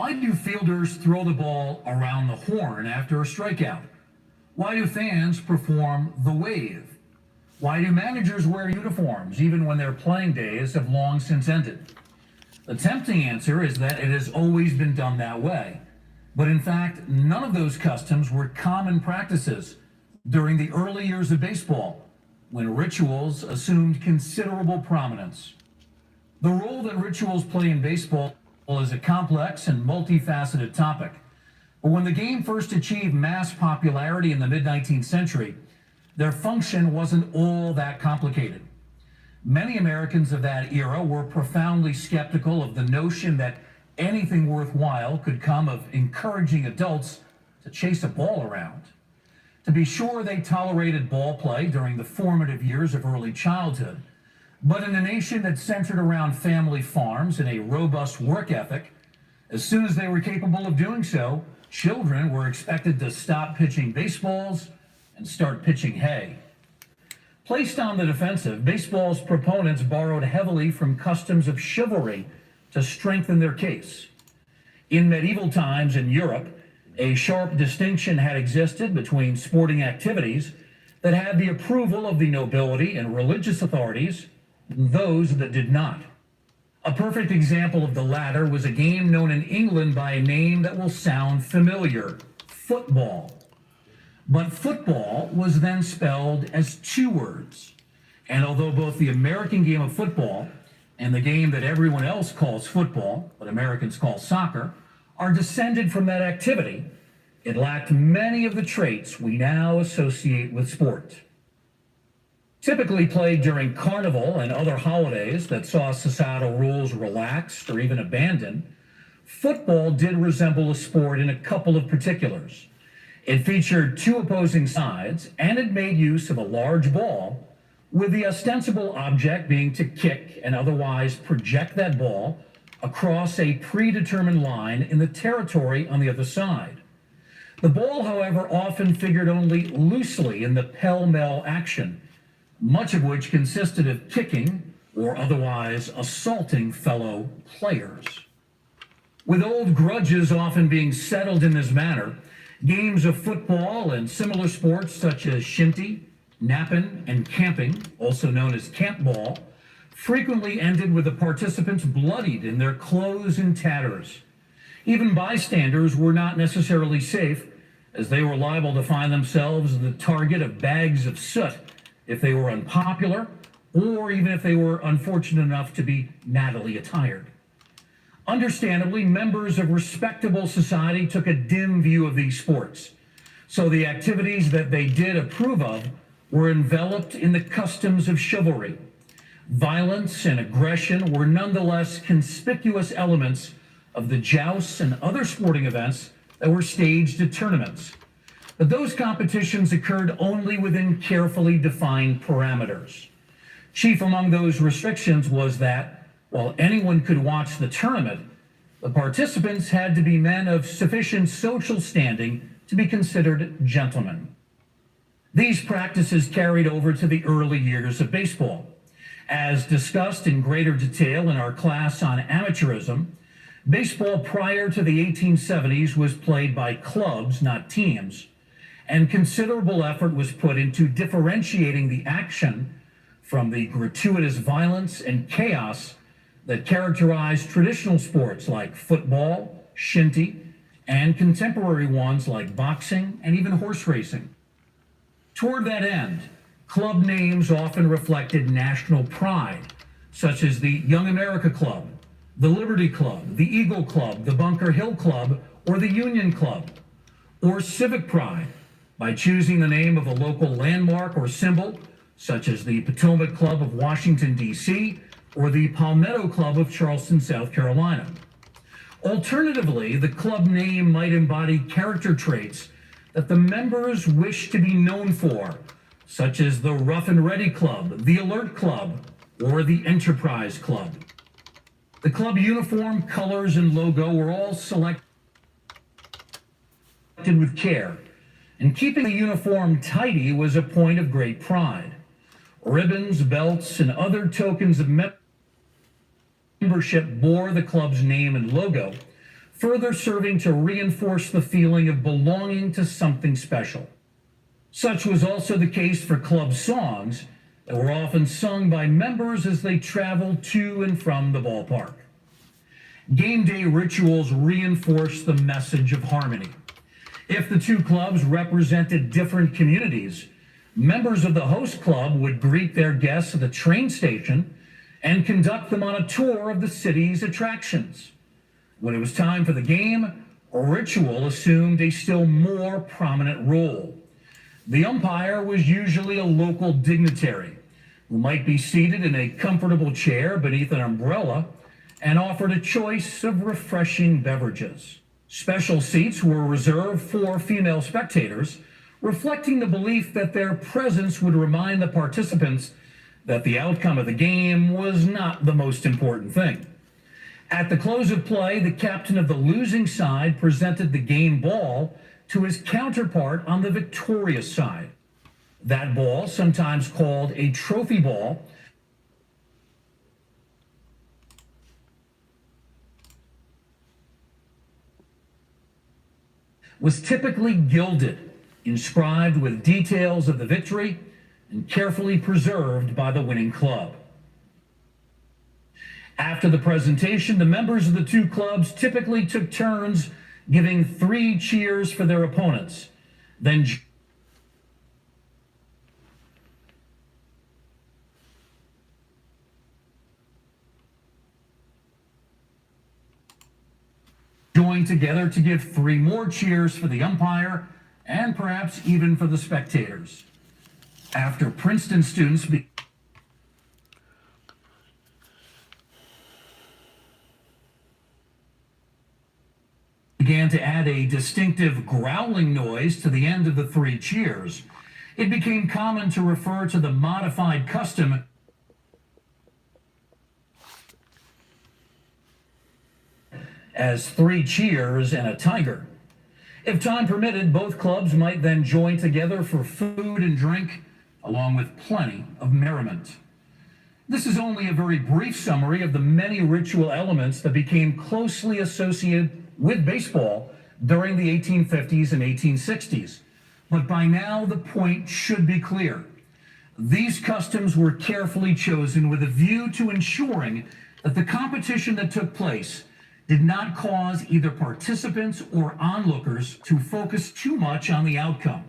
Why do fielders throw the ball around the horn after a strikeout? Why do fans perform the wave? Why do managers wear uniforms even when their playing days have long since ended? The tempting answer is that it has always been done that way. But in fact, none of those customs were common practices during the early years of baseball, when rituals assumed considerable prominence. The role that rituals play in baseball is a complex and multifaceted topic. But when the game first achieved mass popularity in the mid-19th century, their function wasn't all that complicated. Many Americans of that era were profoundly skeptical of the notion that anything worthwhile could come of encouraging adults to chase a ball around. To be sure, they tolerated ball play during the formative years of early childhood, but in a nation that centered around family farms and a robust work ethic, as soon as they were capable of doing so, children were expected to stop pitching baseballs and start pitching hay. Placed on the defensive, baseball's proponents borrowed heavily from customs of chivalry to strengthen their case. In medieval times in Europe, a sharp distinction had existed between sporting activities that had the approval of the nobility and religious authorities and those that did not. A perfect example of the latter was a game known in England by a name that will sound familiar: football. But football was then spelled as two words. And although both the American game of football and the game that everyone else calls football, but Americans call soccer, are descended from that activity, it lacked many of the traits we now associate with sport. Typically played during Carnival and other holidays that saw societal rules relaxed or even abandoned, football did resemble a sport in a couple of particulars. It featured two opposing sides, and it made use of a large ball, with the ostensible object being to kick and otherwise project that ball across a predetermined line in the territory on the other side. The ball, however, often figured only loosely in the pell-mell action, much of which consisted of kicking or otherwise assaulting fellow players. With old grudges often being settled in this manner, games of football and similar sports such as shinty, napping, and camping, also known as camp ball, frequently ended with the participants bloodied and their clothes in tatters. Even bystanders were not necessarily safe, as they were liable to find themselves the target of bags of soot if they were unpopular, or even if they were unfortunate enough to be nattily attired. Understandably, members of respectable society took a dim view of these sports, so the activities that they did approve of were enveloped in the customs of chivalry. Violence and aggression were nonetheless conspicuous elements of the jousts and other sporting events that were staged at tournaments. But those competitions occurred only within carefully defined parameters. Chief among those restrictions was that, while anyone could watch the tournament, the participants had to be men of sufficient social standing to be considered gentlemen. These practices carried over to the early years of baseball. As discussed in greater detail in our class on amateurism, baseball prior to the 1870s was played by clubs, not teams, and considerable effort was put into differentiating the action from the gratuitous violence and chaos that characterized traditional sports like football, shinty, and contemporary ones like boxing and even horse racing. Toward that end, club names often reflected national pride, such as the Young America Club, the Liberty Club, the Eagle Club, the Bunker Hill Club, or the Union Club, or civic pride by choosing the name of a local landmark or symbol, such as the Potomac Club of Washington, D.C., or the Palmetto Club of Charleston, South Carolina. Alternatively, the club name might embody character traits that the members wish to be known for, such as the Rough and Ready Club, the Alert Club, or the Enterprise Club. The club uniform, colors, and logo were all selected with care, and keeping the uniform tidy was a point of great pride. Ribbons, belts, and other tokens of membership bore the club's name and logo, further serving to reinforce the feeling of belonging to something special. Such was also the case for club songs that were often sung by members as they traveled to and from the ballpark. Game day rituals reinforced the message of harmony. If the two clubs represented different communities, members of the host club would greet their guests at the train station and conduct them on a tour of the city's attractions. When it was time for the game, a ritual assumed a still more prominent role. The umpire was usually a local dignitary who might be seated in a comfortable chair beneath an umbrella and offered a choice of refreshing beverages. Special seats were reserved for female spectators, reflecting the belief that their presence would remind the participants that the outcome of the game was not the most important thing. At the close of play, the captain of the losing side presented the game ball to his counterpart on the victorious side. That ball, sometimes called a trophy ball, was typically gilded, inscribed with details of the victory, and carefully preserved by the winning club. After the presentation, the members of the two clubs typically took turns giving 3 cheers for their opponents, then joined together to give 3 more cheers for the umpire and perhaps even for the spectators. After Princeton students began to add a distinctive growling noise to the end of the 3 cheers, it became common to refer to the modified custom as 3 cheers and a tiger. If time permitted, both clubs might then join together for food and drink, along with plenty of merriment. This is only a very brief summary of the many ritual elements that became closely associated with baseball during the 1850s and 1860s. But by now, the point should be clear. These customs were carefully chosen with a view to ensuring that the competition that took place did not cause either participants or onlookers to focus too much on the outcome.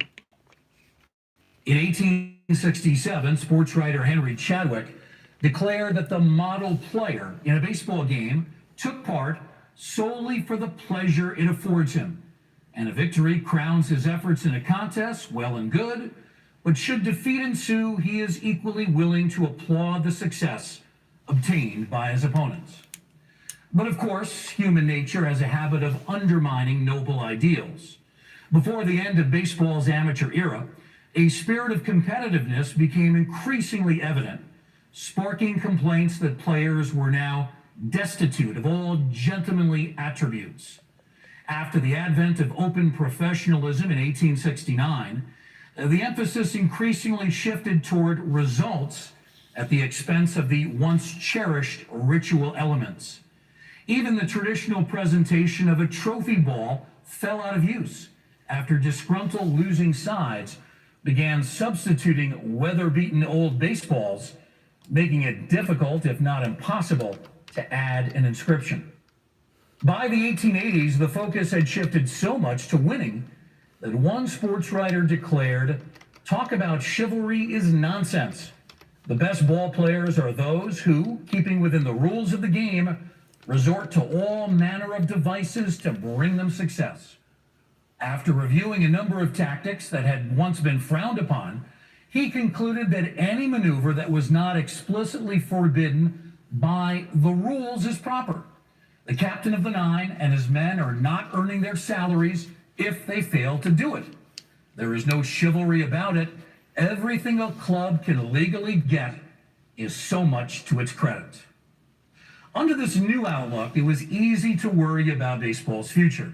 In 1867, sports writer Henry Chadwick declared that the model player in a baseball game took part solely for the pleasure it affords him, and a victory crowns his efforts in a contest, well and good, but should defeat ensue, he is equally willing to applaud the success obtained by his opponents. But of course, human nature has a habit of undermining noble ideals. Before the end of baseball's amateur era, a spirit of competitiveness became increasingly evident, sparking complaints that players were now destitute of all gentlemanly attributes. After the advent of open professionalism in 1869, the emphasis increasingly shifted toward results at the expense of the once cherished ritual elements. Even the traditional presentation of a trophy ball fell out of use after disgruntled losing sides began substituting weather-beaten old baseballs, making it difficult, if not impossible, to add an inscription. By the 1880s, the focus had shifted so much to winning that one sports writer declared, "Talk about chivalry is nonsense. The best ball players are those who, keeping within the rules of the game, resort to all manner of devices to bring them success." After reviewing a number of tactics that had once been frowned upon, he concluded that any maneuver that was not explicitly forbidden by the rules is proper. The captain of the 9 and his men are not earning their salaries if they fail to do it. There is no chivalry about it. Everything a club can legally get is so much to its credit. Under this new outlook, it was easy to worry about baseball's future.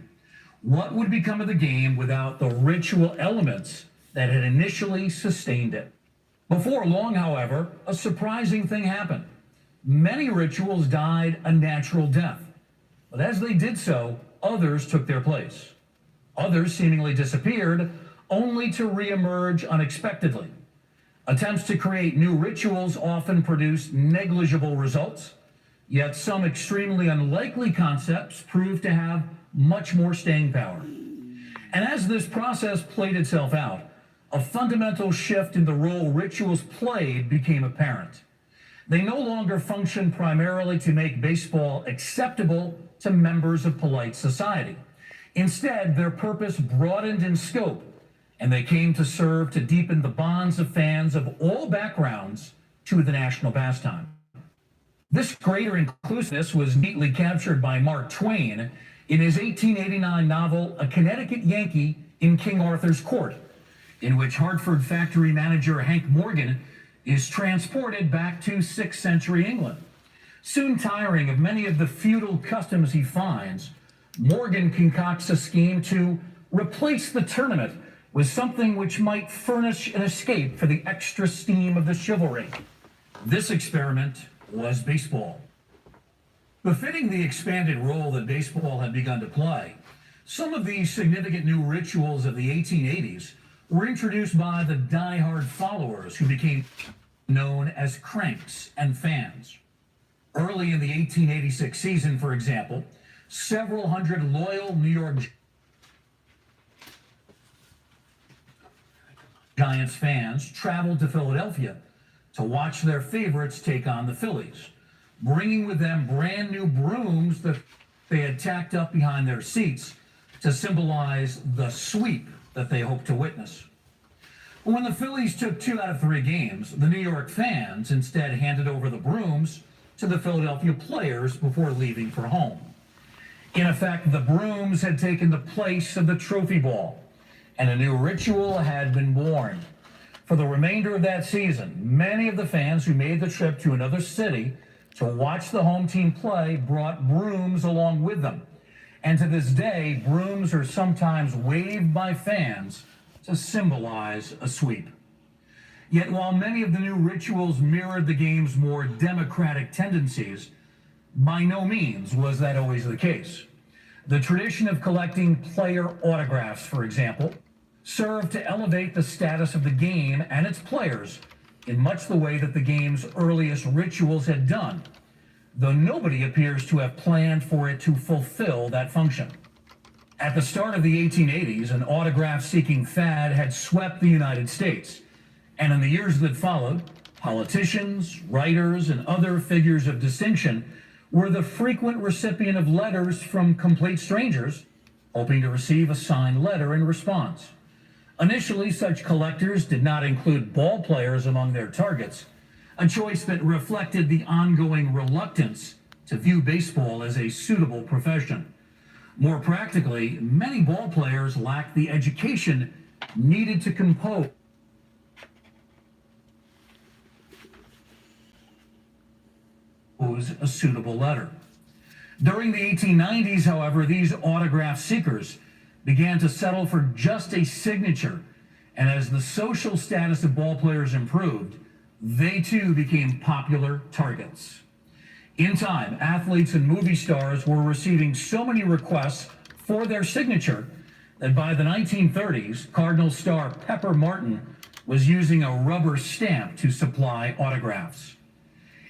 What would become of the game without the ritual elements that had initially sustained it? Before long, however, a surprising thing happened. Many rituals died a natural death. But as they did so, others took their place. Others seemingly disappeared, only to reemerge unexpectedly. Attempts to create new rituals often produce negligible results, yet some extremely unlikely concepts prove to have much more staying power. And as this process played itself out, a fundamental shift in the role rituals played became apparent. They no longer function primarily to make baseball acceptable to members of polite society. Instead, their purpose broadened in scope, and they came to serve to deepen the bonds of fans of all backgrounds to the national pastime. This greater inclusiveness was neatly captured by Mark Twain in his 1889 novel, A Connecticut Yankee in King Arthur's Court, in which Hartford factory manager Hank Morgan is transported back to 6th century England. Soon tiring of many of the feudal customs he finds, Morgan concocts a scheme to replace the tournament with something which might furnish an escape for the extra steam of the chivalry. This experiment was baseball. Befitting the expanded role that baseball had begun to play, some of these significant new rituals of the 1880s were introduced by the die-hard followers who became known as cranks and fans. Early in the 1886 season, for example, several hundred loyal New York Giants fans traveled to Philadelphia to watch their favorites take on the Phillies, bringing with them brand new brooms that they had tacked up behind their seats to symbolize the sweep that they hoped to witness. When the Phillies took 2 out of 3 games, the New York fans instead handed over the brooms to the Philadelphia players before leaving for home. In effect, the brooms had taken the place of the trophy ball, and a new ritual had been born. For the remainder of that season, many of the fans who made the trip to another city to watch the home team play brought brooms along with them. And to this day, brooms are sometimes waved by fans to symbolize a sweep. Yet while many of the new rituals mirrored the game's more democratic tendencies, by no means was that always the case. The tradition of collecting player autographs, for example, served to elevate the status of the game and its players in much the way that the game's earliest rituals had done, though nobody appears to have planned for it to fulfill that function. At the start of the 1880s, an autograph-seeking fad had swept the United States, and in the years that followed, politicians, writers, and other figures of distinction were the frequent recipient of letters from complete strangers, hoping to receive a signed letter in response. Initially, such collectors did not include ball players among their targets, a choice that reflected the ongoing reluctance to view baseball as a suitable profession. More practically, many ball players lacked the education needed to compose a suitable letter. During the 1890s, however, these autograph seekers began to settle for just a signature, and as the social status of ball players improved, they too became popular targets. In time, athletes and movie stars were receiving so many requests for their signature that by the 1930s, Cardinals star Pepper Martin was using a rubber stamp to supply autographs.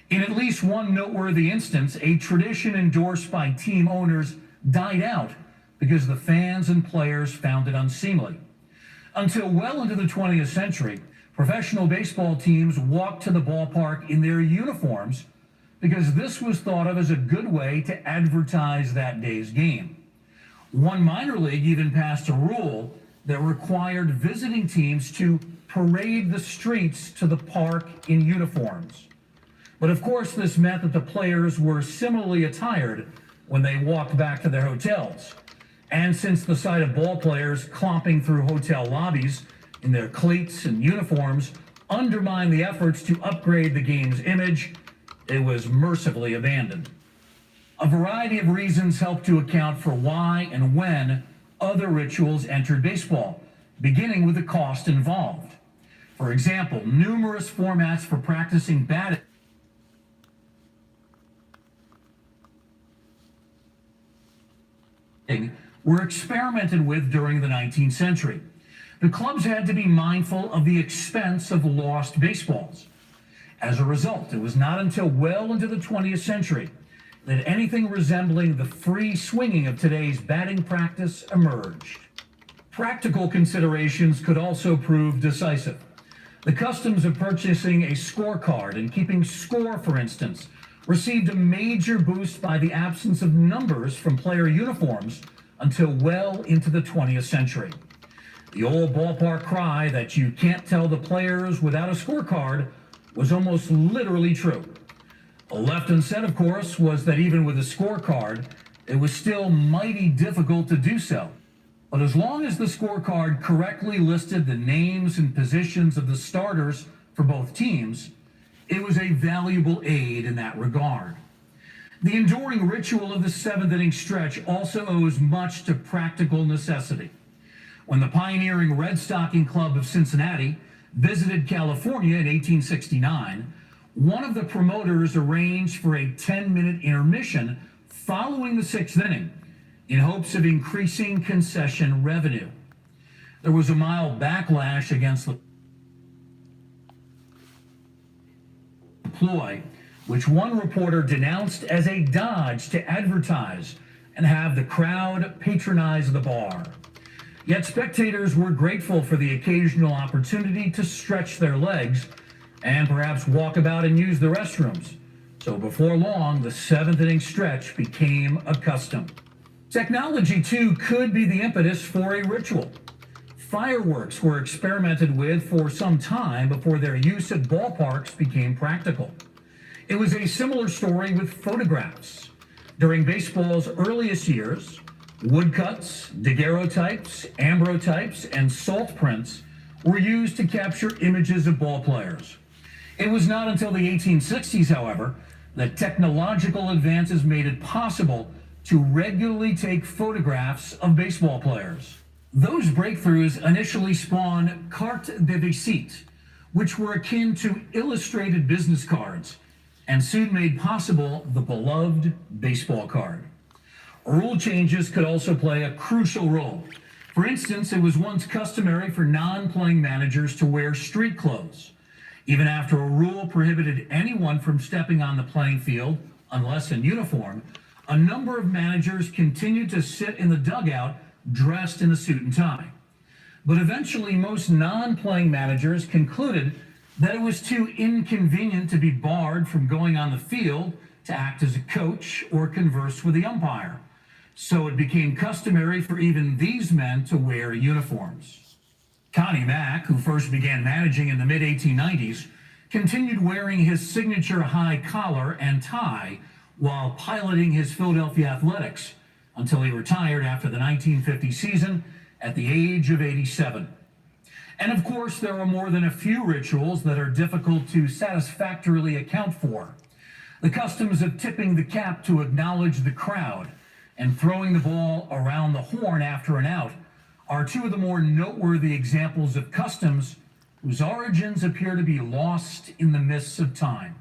In at least one noteworthy instance, a tradition endorsed by team owners died out because the fans and players found it unseemly. Until well into the 20th century, professional baseball teams walked to the ballpark in their uniforms because this was thought of as a good way to advertise that day's game. One minor league even passed a rule that required visiting teams to parade the streets to the park in uniforms. But of course, this meant that the players were similarly attired when they walked back to their hotels. And since the sight of ball players clomping through hotel lobbies in their cleats and uniforms undermined the efforts to upgrade the game's image, it was mercifully abandoned. A variety of reasons helped to account for why and when other rituals entered baseball, beginning with the cost involved. For example, numerous formats for practicing batting were experimented with during the 19th century. The clubs had to be mindful of the expense of lost baseballs. As a result, it was not until well into the 20th century that anything resembling the free swinging of today's batting practice emerged. Practical considerations could also prove decisive. The customs of purchasing a scorecard and keeping score, for instance, received a major boost by the absence of numbers from player uniforms until well into the 20th century. The old ballpark cry that you can't tell the players without a scorecard was almost literally true. The left and said, of course, was that even with a scorecard, it was still mighty difficult to do so. But as long as the scorecard correctly listed the names and positions of the starters for both teams, it was a valuable aid in that regard. The enduring ritual of the seventh inning stretch also owes much to practical necessity. When the pioneering Red Stocking Club of Cincinnati visited California in 1869, one of the promoters arranged for a 10-minute intermission following the sixth inning in hopes of increasing concession revenue. There was a mild backlash against the ploy, which one reporter denounced as a dodge to advertise and have the crowd patronize the bar. Yet spectators were grateful for the occasional opportunity to stretch their legs and perhaps walk about and use the restrooms. So before long, the seventh inning stretch became a custom. Technology, too, could be the impetus for a ritual. Fireworks were experimented with for some time before their use at ballparks became practical. It was a similar story with photographs. During baseball's earliest years, woodcuts, daguerreotypes, ambrotypes, and salt prints were used to capture images of ball players. It was not until the 1860s, however, that technological advances made it possible to regularly take photographs of baseball players. Those breakthroughs initially spawned cartes de visite, which were akin to illustrated business cards, and soon made possible the beloved baseball card. Rule changes could also play a crucial role. For instance, it was once customary for non-playing managers to wear street clothes. Even after a rule prohibited anyone from stepping on the playing field, unless in uniform, a number of managers continued to sit in the dugout dressed in a suit and tie. But eventually, most non-playing managers concluded that it was too inconvenient to be barred from going on the field to act as a coach or converse with the umpire. So it became customary for even these men to wear uniforms. Connie Mack, who first began managing in the mid-1890s, continued wearing his signature high collar and tie while piloting his Philadelphia Athletics until he retired after the 1950 season at the age of 87. And of course, there are more than a few rituals that are difficult to satisfactorily account for. The customs of tipping the cap to acknowledge the crowd and throwing the ball around the horn after an out are two of the more noteworthy examples of customs whose origins appear to be lost in the mists of time.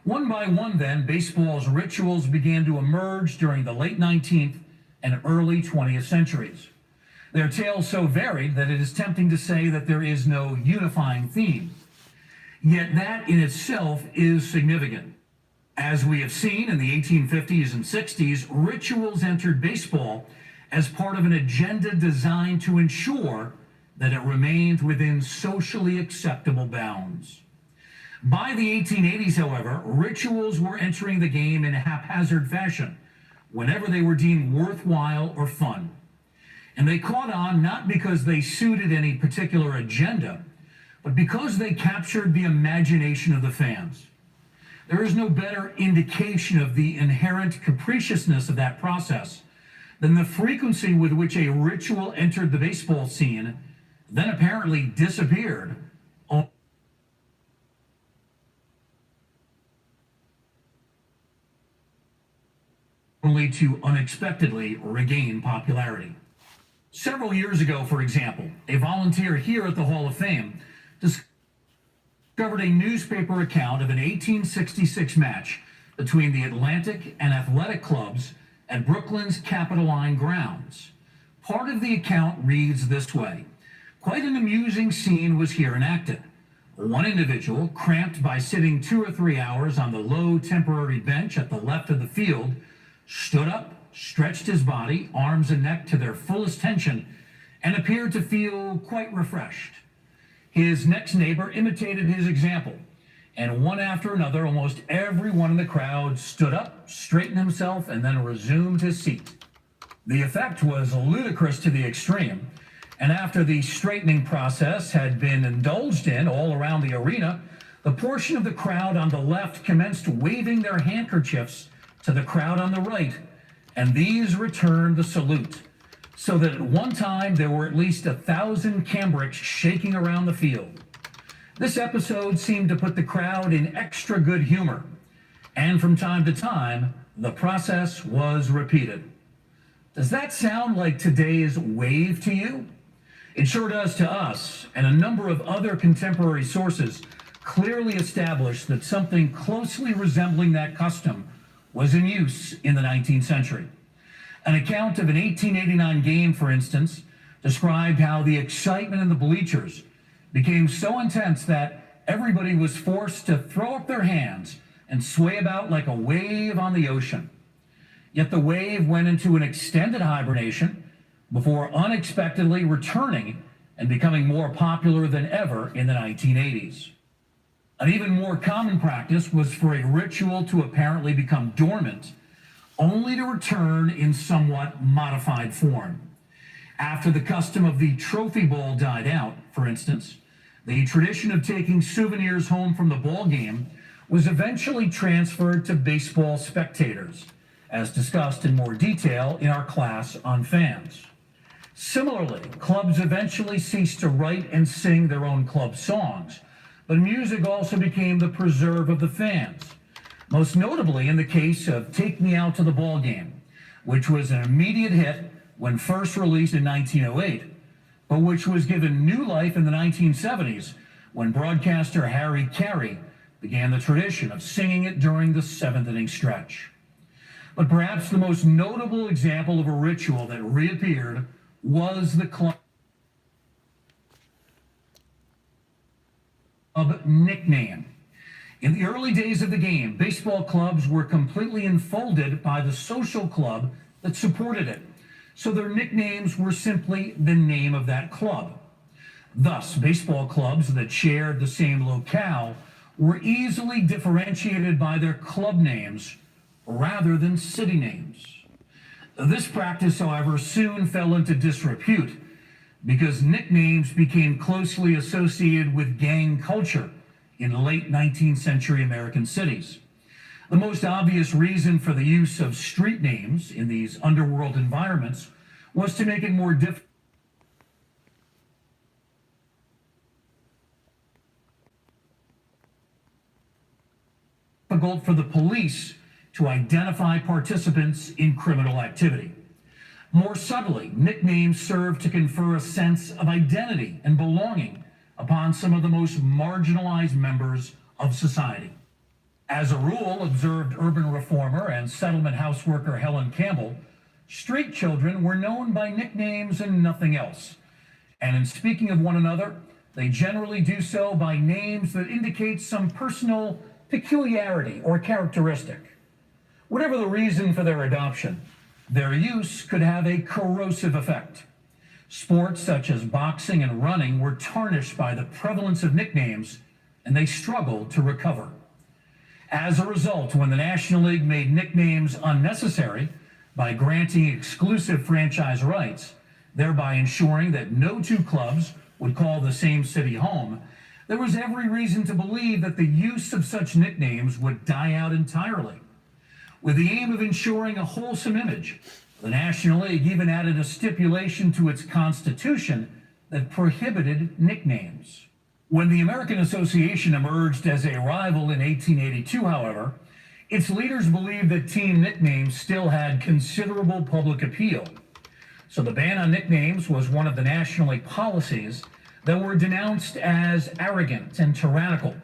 One by one, then, baseball's rituals began to emerge during the late 19th and early 20th centuries. Their tales so varied that it is tempting to say that there is no unifying theme. Yet that in itself is significant. As we have seen in the 1850s and 60s, rituals entered baseball as part of an agenda designed to ensure that it remained within socially acceptable bounds. By the 1880s, however, rituals were entering the game in a haphazard fashion, whenever they were deemed worthwhile or fun. And they caught on not because they suited any particular agenda, but because they captured the imagination of the fans. There is no better indication of the inherent capriciousness of that process than the frequency with which a ritual entered the baseball scene, then apparently disappeared, only to unexpectedly regain popularity. Several years ago, for example, a volunteer here at the Hall of Fame discovered a newspaper account of an 1866 match between the Atlantic and Athletic clubs at Brooklyn's Capitoline grounds. Part of the account reads this way. Quite an amusing scene was here enacted. One individual, cramped by sitting 2 or 3 hours on the low temporary bench at the left of the field, stood up, stretched his body, arms and neck to their fullest tension, and appeared to feel quite refreshed. His next neighbor imitated his example, and one after another, almost everyone in the crowd stood up, straightened himself, and then resumed his seat. The effect was ludicrous to the extreme, and after the straightening process had been indulged in all around the arena, the portion of the crowd on the left commenced waving their handkerchiefs to the crowd on the right, and these returned the salute, so that at one time there were at least 1,000 cambrics shaking around the field. This episode seemed to put the crowd in extra good humor, and from time to time, the process was repeated. Does that sound like today's wave to you? It sure does to us, and a number of other contemporary sources clearly establish that something closely resembling that custom was in use in the 19th century. An account of an 1889 game, for instance, described how the excitement in the bleachers became so intense that everybody was forced to throw up their hands and sway about like a wave on the ocean. Yet the wave went into an extended hibernation before unexpectedly returning and becoming more popular than ever in the 1980s. An even more common practice was for a ritual to apparently become dormant, only to return in somewhat modified form. After the custom of the trophy bowl died out, for instance, the tradition of taking souvenirs home from the ball game was eventually transferred to baseball spectators, as discussed in more detail in our class on fans. Similarly, clubs eventually ceased to write and sing their own club songs, but music also became the preserve of the fans, most notably in the case of Take Me Out to the Ball Game, which was an immediate hit when first released in 1908, but which was given new life in the 1970s when broadcaster Harry Carey began the tradition of singing it during the 7th inning stretch. But perhaps the most notable example of a ritual that reappeared was the club nickname. In the early days of the game, baseball clubs were completely enfolded by the social club that supported it, so their nicknames were simply the name of that club. Thus, baseball clubs that shared the same locale were easily differentiated by their club names rather than city names. This practice, however, soon fell into disrepute because nicknames became closely associated with gang culture in late 19th century American cities. The most obvious reason for the use of street names in these underworld environments was to make it more difficult for the police to identify participants in criminal activity. More subtly, nicknames serve to confer a sense of identity and belonging upon some of the most marginalized members of society. As a rule, observed urban reformer and settlement houseworker Helen Campbell, street children were known by nicknames and nothing else. And in speaking of one another, they generally do so by names that indicate some personal peculiarity or characteristic. Whatever the reason for their adoption, their use could have a corrosive effect. Sports such as boxing and running were tarnished by the prevalence of nicknames, and they struggled to recover. As a result, when the National League made nicknames unnecessary by granting exclusive franchise rights, thereby ensuring that no two clubs would call the same city home, there was every reason to believe that the use of such nicknames would die out entirely. With the aim of ensuring a wholesome image, the National League even added a stipulation to its constitution that prohibited nicknames. When the American Association emerged as a rival in 1882, however, its leaders believed that team nicknames still had considerable public appeal. So the ban on nicknames was one of the National League policies that were denounced as arrogant and tyrannical,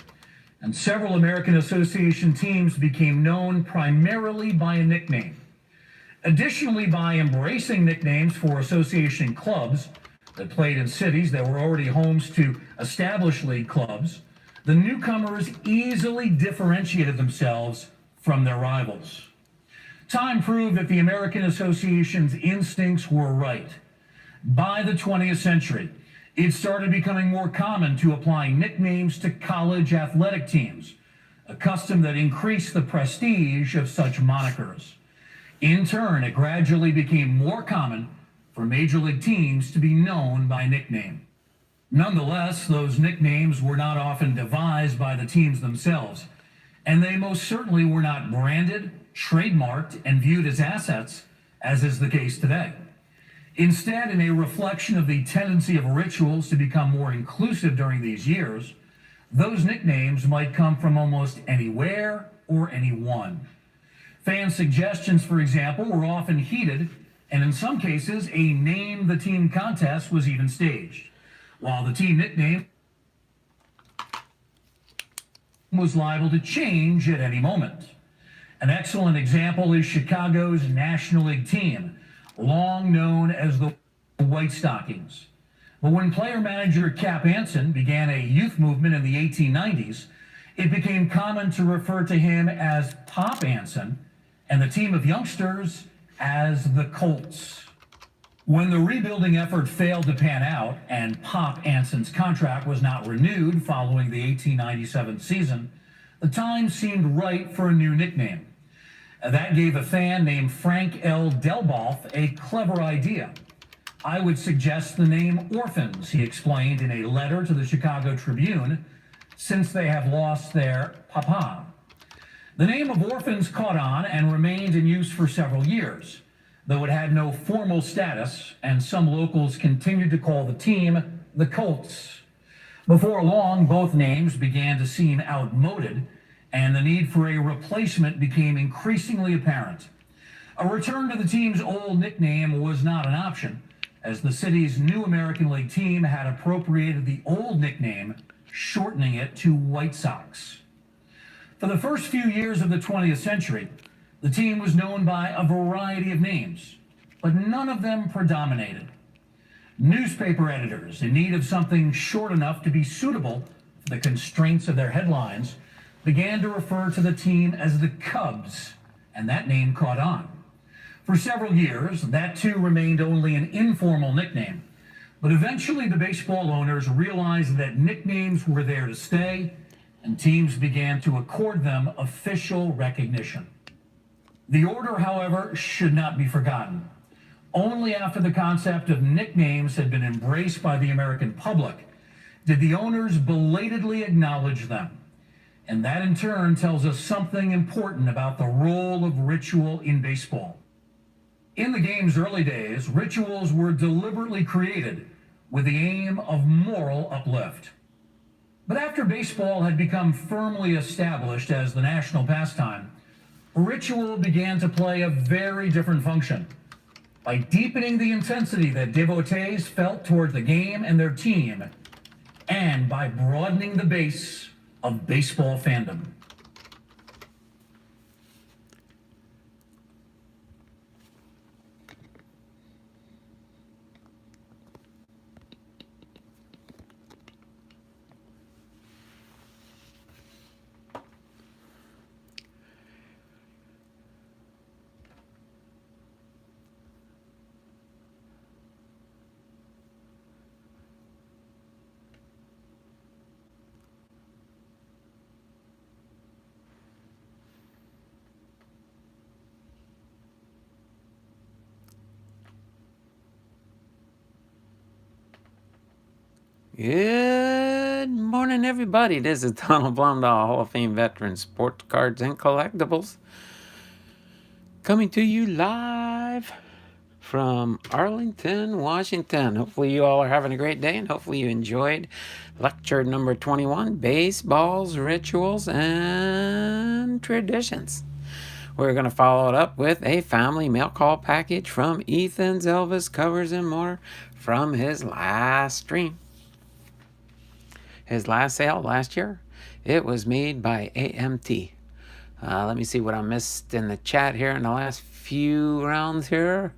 and several American Association teams became known primarily by a nickname. Additionally, by embracing nicknames for association clubs that played in cities that were already homes to established league clubs, the newcomers easily differentiated themselves from their rivals. Time proved that the American Association's instincts were right. By the 20th century, it started becoming more common to apply nicknames to college athletic teams, a custom that increased the prestige of such monikers. In turn, it gradually became more common for major league teams to be known by nickname. Nonetheless, those nicknames were not often devised by the teams themselves, and they most certainly were not branded, trademarked, and viewed as assets, as is the case today. Instead, in a reflection of the tendency of rituals to become more inclusive during these years, those nicknames might come from almost anywhere or anyone. Fan suggestions, for example, were often heated, and in some cases, a name the team contest was even staged, while the team nickname was liable to change at any moment. An excellent example is Chicago's National League team, long known as the White Stockings. But when player manager Cap Anson began a youth movement in the 1890s, it became common to refer to him as Pop Anson and the team of youngsters as the Colts. When the rebuilding effort failed to pan out and Pop Anson's contract was not renewed following the 1897 season, the time seemed right for a new nickname. That gave a fan named Frank L. Delboff a clever idea. I would suggest the name Orphans, he explained in a letter to the Chicago Tribune, since they have lost their papa. The name of Orphans caught on and remained in use for several years, though it had no formal status, and some locals continued to call the team the Colts. Before long, both names began to seem outmoded, and the need for a replacement became increasingly apparent. A return to the team's old nickname was not an option, as the city's new American League team had appropriated the old nickname, shortening it to White Sox. For the first few years of the 20th century, the team was known by a variety of names, but none of them predominated. Newspaper editors, in need of something short enough to be suitable for the constraints of their headlines, began to refer to the team as the Cubs, and that name caught on. For several years, that too remained only an informal nickname, but eventually the baseball owners realized that nicknames were there to stay, and teams began to accord them official recognition. The order, however, should not be forgotten. Only after the concept of nicknames had been embraced by the American public did the owners belatedly acknowledge them. And that in turn tells us something important about the role of ritual in baseball. In the game's early days, rituals were deliberately created with the aim of moral uplift. But after baseball had become firmly established as the national pastime, ritual began to play a very different function. By deepening the intensity that devotees felt toward the game and their team, and by broadening the base of baseball fandom. Good morning, everybody. This is Donald Blomdahl, Hall of Fame veteran, sports cards and collectibles, coming to you live from Arlington, Washington. Hopefully you all are having a great day, and hopefully you enjoyed lecture number 21, Baseballs, Rituals, and Traditions. We're going to follow it up with a family mail call package from Ethan's Elvis Covers and More from his last stream. His last sale last year, it was made by AMT. Let me see what I missed in the chat here in the last few rounds here.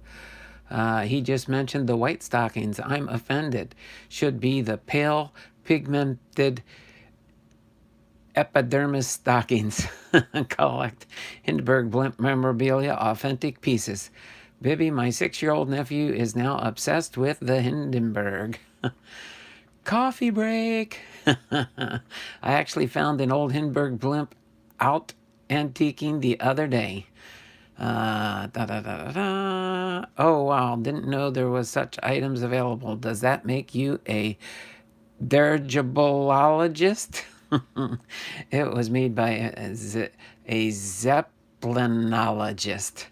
He just mentioned the white stockings. I'm offended. Should be the pale pigmented epidermis stockings. Collect Hindenburg blimp memorabilia, authentic pieces. Bibby, my 6-year-old nephew, is now obsessed with the Hindenburg. Coffee break. I actually found an old Hindenburg blimp out antiquing the other day. Oh, wow. Didn't know there was such items available. Does that make you a dirigibologist? It was made by a zeppelinologist.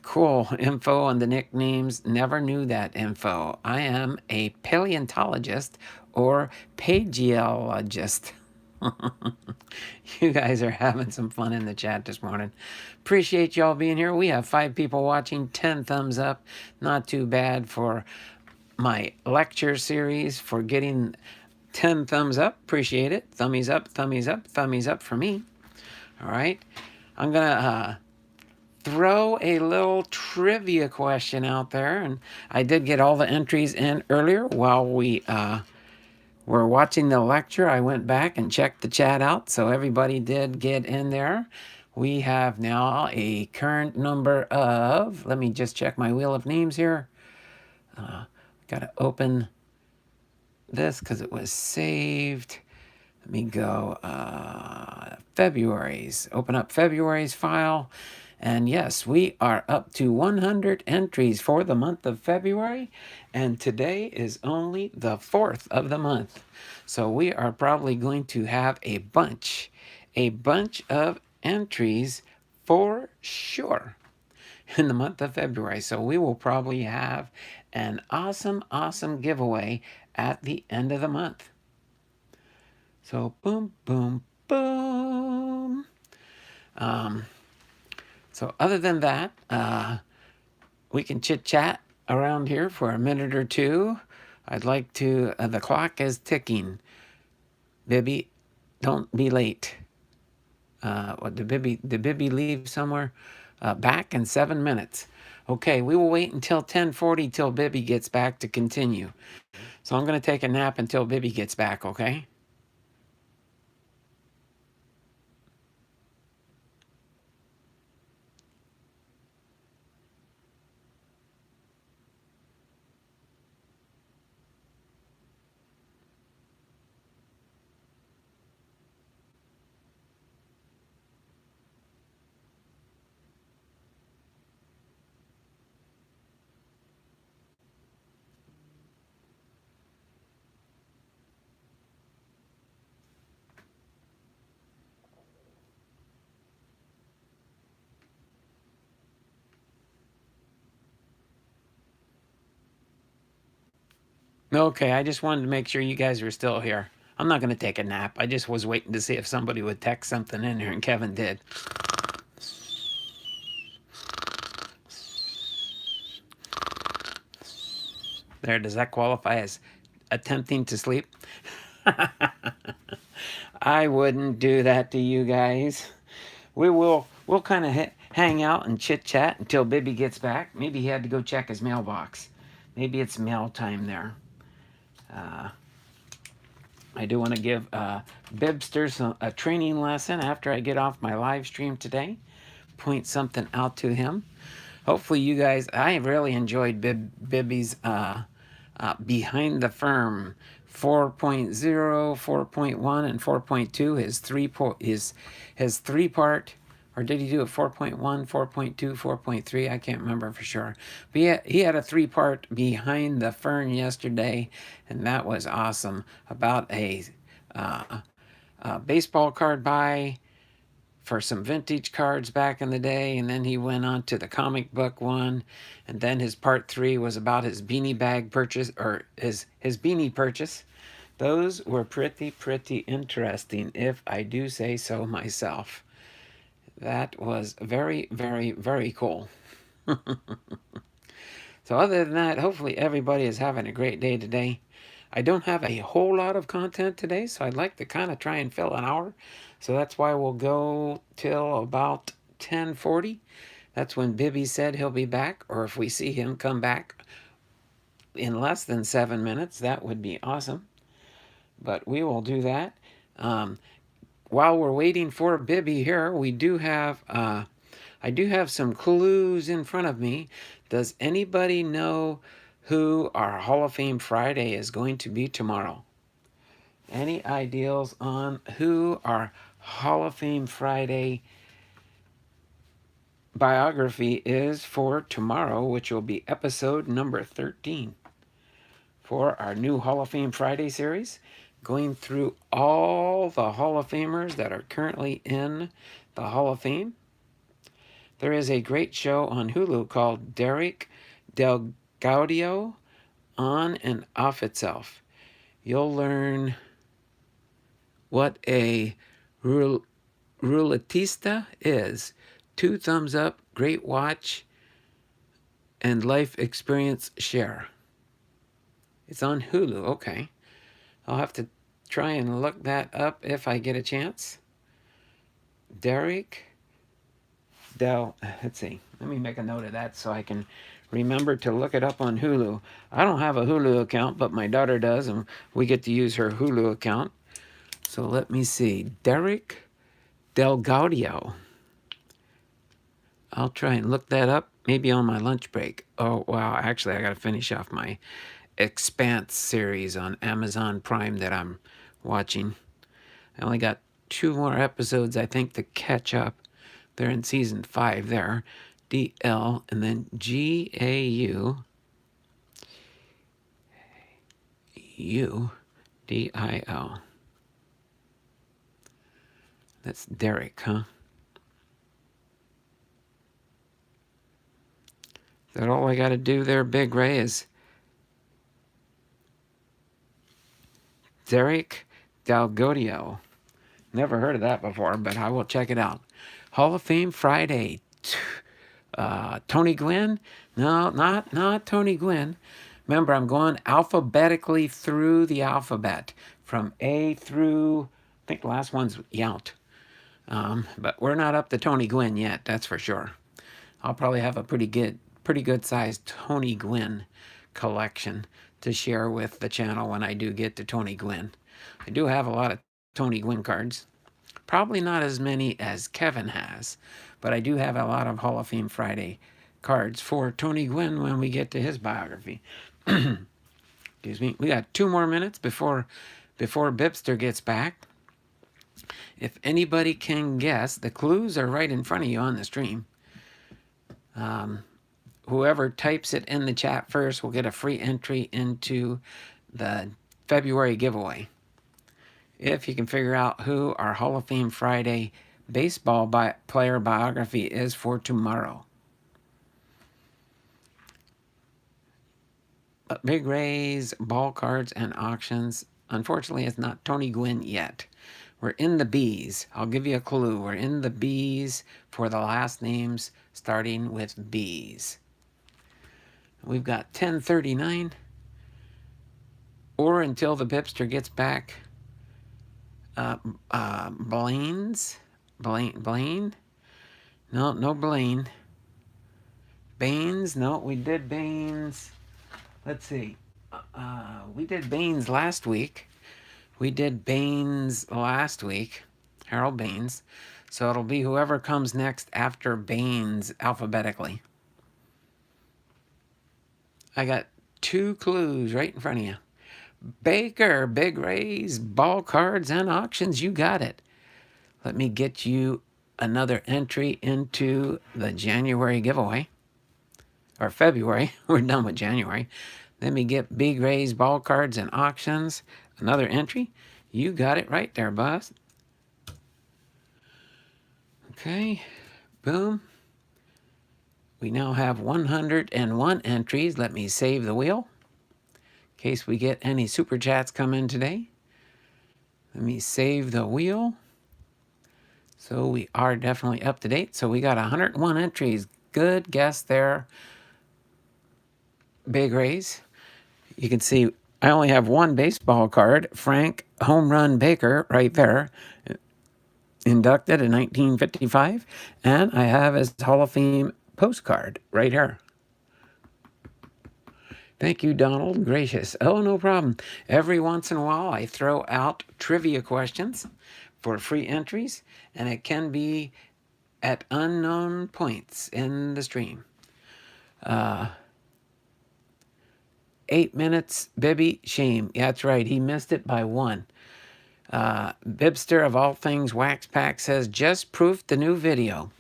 Cool info on the nicknames. Never knew that info. I am a paleontologist or pageologist. You guys are having some fun in the chat this morning. Appreciate y'all being here. We have 5 people watching, 10 thumbs up. Not too bad for my lecture series for getting 10 thumbs up. Appreciate it. Thummies up, thummies up, thummies up for me. All right. I'm going to throw a little trivia question out there. And I did get all the entries in earlier while we were watching the lecture. I went back and checked the chat out. So everybody did get in there. We have now a current number of, let me just check my wheel of names here. Got to open this because it was saved. Let me go February's. Open up February's file. And yes, we are up to 100 entries for the month of February. And today is only the 4th of the month. So we are probably going to have a bunch of entries for sure in the month of February. So we will probably have an awesome giveaway at the end of the month. So boom, boom, boom. So other than that, we can chit chat around here for a minute or two. I'd like to, the clock is ticking. Bibby, don't be late. Did Bibby leave somewhere? Back in 7 minutes. Okay, we will wait until 10:40 till Bibby gets back to continue. So I'm going to take a nap until Bibby gets back, okay? Okay, I just wanted to make sure you guys were still here. I'm not going to take a nap. I just was waiting to see if somebody would text something in here, and Kevin did. There, does that qualify as attempting to sleep? I wouldn't do that to you guys. We'll kind of hang out and chit chat until Bibby gets back. Maybe he had to go check his mailbox. Maybe it's mail time there. I do want to give Bibster a training lesson after I get off my live stream today. Point something out to him. Hopefully you guys, I really enjoyed Bibby's Behind the Firm 4.0, 4.1, and 4.2. His three-part, or did he do it 4.1, 4.2, 4.3? I can't remember for sure. But he had a 3-part Behind the Fern yesterday, and that was awesome. About a baseball card buy for some vintage cards back in the day, and then he went on to the comic book one, and then his part 3 was about his beanie bag purchase, or his beanie purchase. Those were pretty interesting, if I do say so myself. That was very, very, very cool. So other than that, hopefully everybody is having a great day today. I don't have a whole lot of content today, so I'd like to kind of try and fill an hour. So that's why we'll go till about 10:40. That's when Bibby said he'll be back, or if we see him come back in less than 7 minutes, that would be awesome. But we will do that. While we're waiting for Bibby here, we do have I do have some clues in front of me. Does anybody know who our Hall of Fame Friday is going to be tomorrow? Any ideas on who our Hall of Fame Friday biography is for tomorrow, which will be episode number 13 for our new Hall of Fame Friday series, going through all the Hall of Famers that are currently in the Hall of Fame. There is a great show on Hulu called Derek Del Gaudio On and Off Itself. You'll learn what a rouletista is. 2 thumbs up, great watch, and life experience share. It's on Hulu, okay. I'll have to try and look that up if I get a chance. Derek let's see. Let me make a note of that so I can remember to look it up on Hulu. I don't have a Hulu account, but my daughter does, and we get to use her Hulu account. So let me see. Derek Del Gaudio. I'll try and look that up, maybe on my lunch break. Oh, wow. Actually, I got to finish off my Expanse series on Amazon Prime that I'm watching. I only got 2 more episodes, I think, to catch up. They're in season 5 there. DL and then GAU UDIL. That's Derek, huh? Is that all I got to do there, Big Ray, is Derek Dalgodio. Never heard of that before, but I will check it out. Hall of Fame Friday. Tony Gwynn? No, not Tony Gwynn. Remember, I'm going alphabetically through the alphabet from A through, I think the last one's Yount. But we're not up to Tony Gwynn yet, that's for sure. I'll probably have a pretty good sized Tony Gwynn collection to share with the channel when I do get to Tony Gwynn. I do have a lot of Tony Gwynn cards. Probably not as many as Kevin has, but I do have a lot of Hall of Fame Friday cards for Tony Gwynn when we get to his biography. Excuse me. We got 2 more minutes before Bipster gets back. If anybody can guess, the clues are right in front of you on the stream. Whoever types it in the chat first will get a free entry into the February giveaway. If you can figure out who our Hall of Fame Friday baseball player biography is for tomorrow. Big Ray's ball cards and auctions. Unfortunately, it's not Tony Gwynn yet. We're in the B's. I'll give you a clue. We're in the B's for the last names starting with B's. We've got 1039 or until the Bipster gets back. Blaine? No Blaine. Baines? No, we did Baines. Let's see. We did Baines last week. Harold Baines. So it'll be whoever comes next after Baines alphabetically. I got 2 clues right in front of you. Baker, Big Ray's ball cards and auctions. You got it. Let me get you another entry into the January giveaway. Or February. We're done with January. Let me get Big Ray's ball cards and auctions. Another entry. You got it right there, boss. Okay. Boom. We now have 101 entries. Let me save the wheel in case we get any super chats come in today. Let me save the wheel. So we are definitely up to date. So we got 101 entries. Good guess there, Big Rays. You can see I only have 1 baseball card. Frank Home Run Baker right there. Inducted in 1955. And I have his Hall of Fame postcard right here. Thank you, Donald. Gracious. Oh, no problem. Every once in a while, I throw out trivia questions for free entries, and it can be at unknown points in the stream. 8 minutes, Bibby, shame. Yeah, that's right. He missed it by 1. Bibster of all things Wax Pack says, just proofed the new video.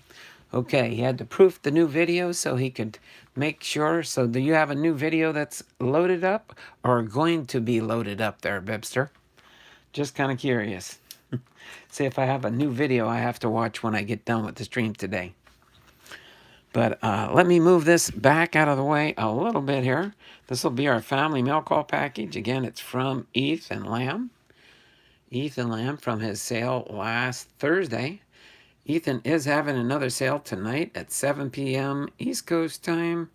Okay, he had to proof the new video so he could make sure. So do you have a new video that's loaded up or going to be loaded up there, Bibster? Just kind of curious. See if I have a new video I have to watch when I get done with the stream today. But let me move this back out of the way a little bit here. This will be our family mail call package. Again, it's from Ethan Lamb. Ethan Lamb from his sale last Thursday. Ethan is having another sale tonight at 7 p.m. East Coast time,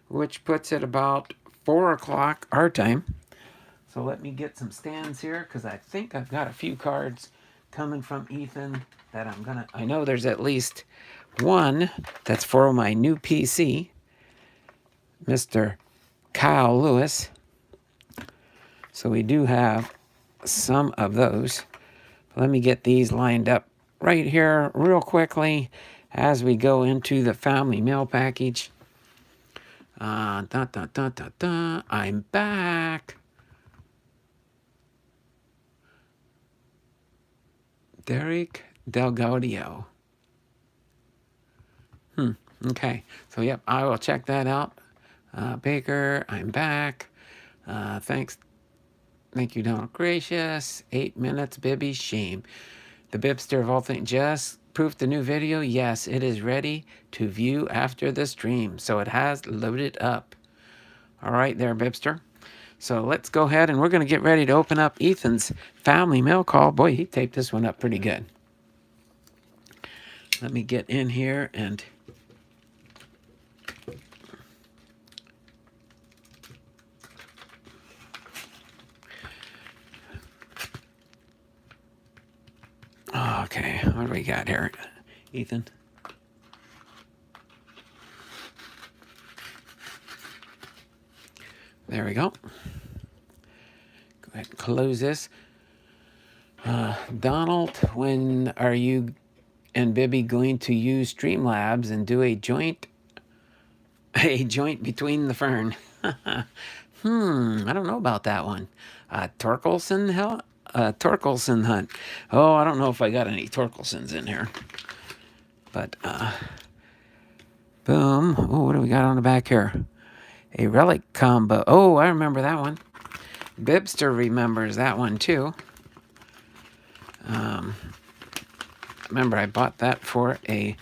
which puts it about 4 o'clock our time. So let me get some stands here because I think I've got a few cards coming from Ethan that I know there's at least one that's for my new PC, Mr. Kyle Lewis. So we do have some of those. Let me get these lined up right here real quickly as we go into the family mail package. I'm back. Derek Delgaudio. Okay. So, yep, I will check that out. Baker, I'm back. Thanks. Thank you, Donald. Gracious. 8 minutes, Bibby. Shame. The Bibster of all things just proofed the new video. Yes, it is ready to view after the stream. So it has loaded up. All right there, Bibster. So let's go ahead and we're going to get ready to open up Ethan's family mail call. Boy, he taped this one up pretty good. Let me get in here and... Okay, what do we got here, Ethan? There we go. Go ahead and close this. Donald, when are you and Bibby going to use Streamlabs and do a joint between the fern? I don't know about that one. Torkelson hunt. Oh, I don't know if I got any Torkelsons in here. But, boom. Oh, what do we got on the back here? A relic combo. Oh, I remember that one. Bibster remembers that one too. Remember, I bought that for a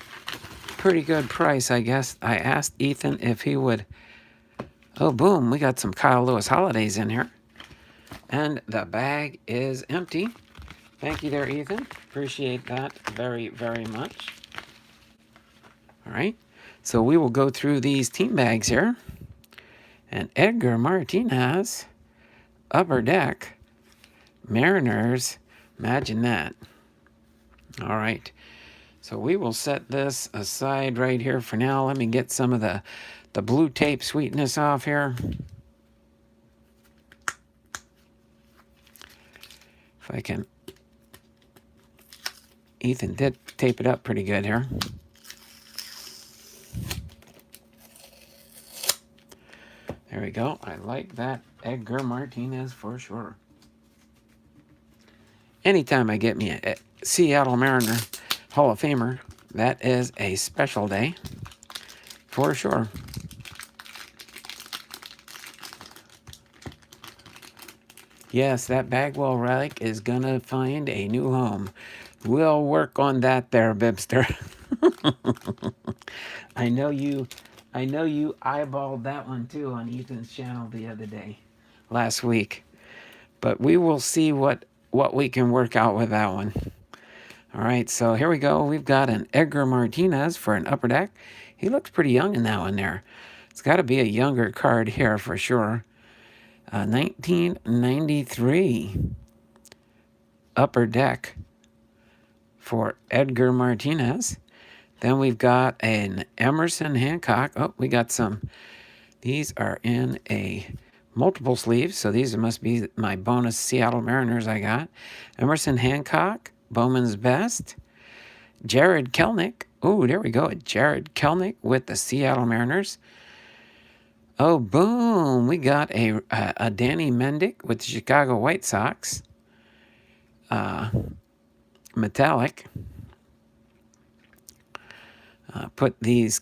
pretty good price, I guess. I asked Ethan if he would... Oh, boom. We got some Kyle Lewis holidays in here. And the bag is empty. Thank you there, Ethan. Appreciate that very, very much. All right. So we will go through these team bags here. And Edgar Martinez, Upper Deck, Mariners, imagine that. All right. So we will set this aside right here for now. Let me get some of the blue tape sweetness off here. If I can. Ethan did tape it up pretty good here. There we go. I like that Edgar Martinez for sure. Anytime I get me a Seattle Mariner Hall of Famer, that is a special day for sure. Yes, that Bagwell relic is gonna find a new home. We'll work on that there, Bibster. I know you eyeballed that one too on Ethan's channel the other day, last week. But we will see what we can work out with that one. All right, so here we go. We've got an Edgar Martinez for an Upper Deck. He looks pretty young in that one there. It's got to be a younger card here for sure. 1993 Upper Deck for Edgar Martinez. Then we've got an Emerson Hancock. Oh, we got some. These are in a multiple sleeves, so these must be my bonus Seattle Mariners I got. Emerson Hancock, Bowman's Best. Jared Kelnick. Oh, there we go. Jared Kelnick with the Seattle Mariners. Oh, boom. We got a Danny Mendick with the Chicago White Sox. Metallic. Put these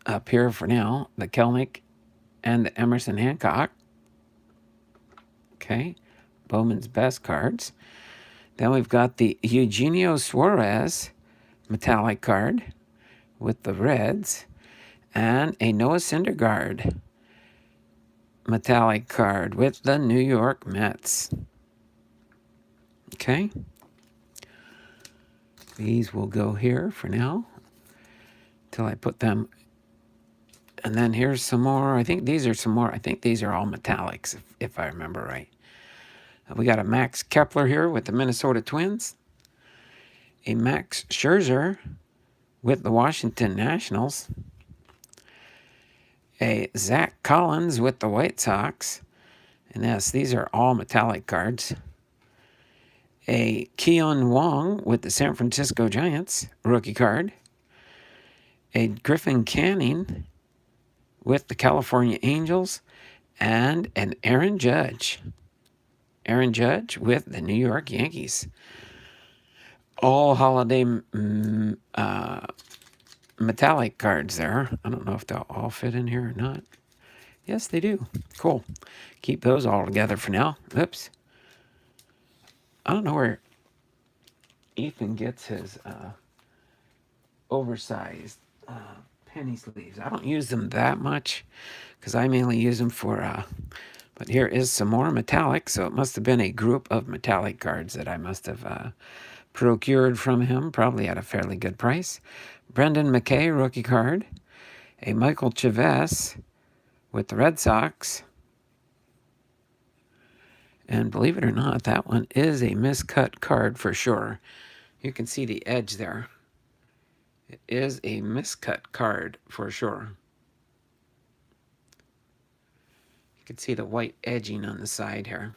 up here for now. The Kelnick and the Emerson Hancock. Okay. Bowman's Best cards. Then we've got the Eugenio Suarez metallic card with the Reds. And a Noah Syndergaard metallic card with the New York Mets. Okay. These will go here for now till I put them. And then here's some more. I think these are some more. I think these are all metallics, if I remember right. We got a Max Kepler here with the Minnesota Twins. A Max Scherzer with the Washington Nationals. A Zach Collins with the White Sox. And yes, these are all metallic cards. A Keon Wong with the San Francisco Giants, rookie card. A Griffin Canning with the California Angels. And an Aaron Judge. Aaron Judge with the New York Yankees. All holiday metallic cards there. I don't know if they'll all fit in here or not. Yes, they do. Cool. Keep those all together for now. Oops. I don't know where Ethan gets his oversized penny sleeves. I don't use them that much because I mainly use them for... but here is some more metallic, so it must have been a group of metallic cards that I must have procured from him, probably at a fairly good price. Brendan McKay, rookie card. A Michael Chavis with the Red Sox. And believe it or not, that one is a miscut card for sure. You can see the edge there. It is a miscut card for sure. You can see the white edging on the side here.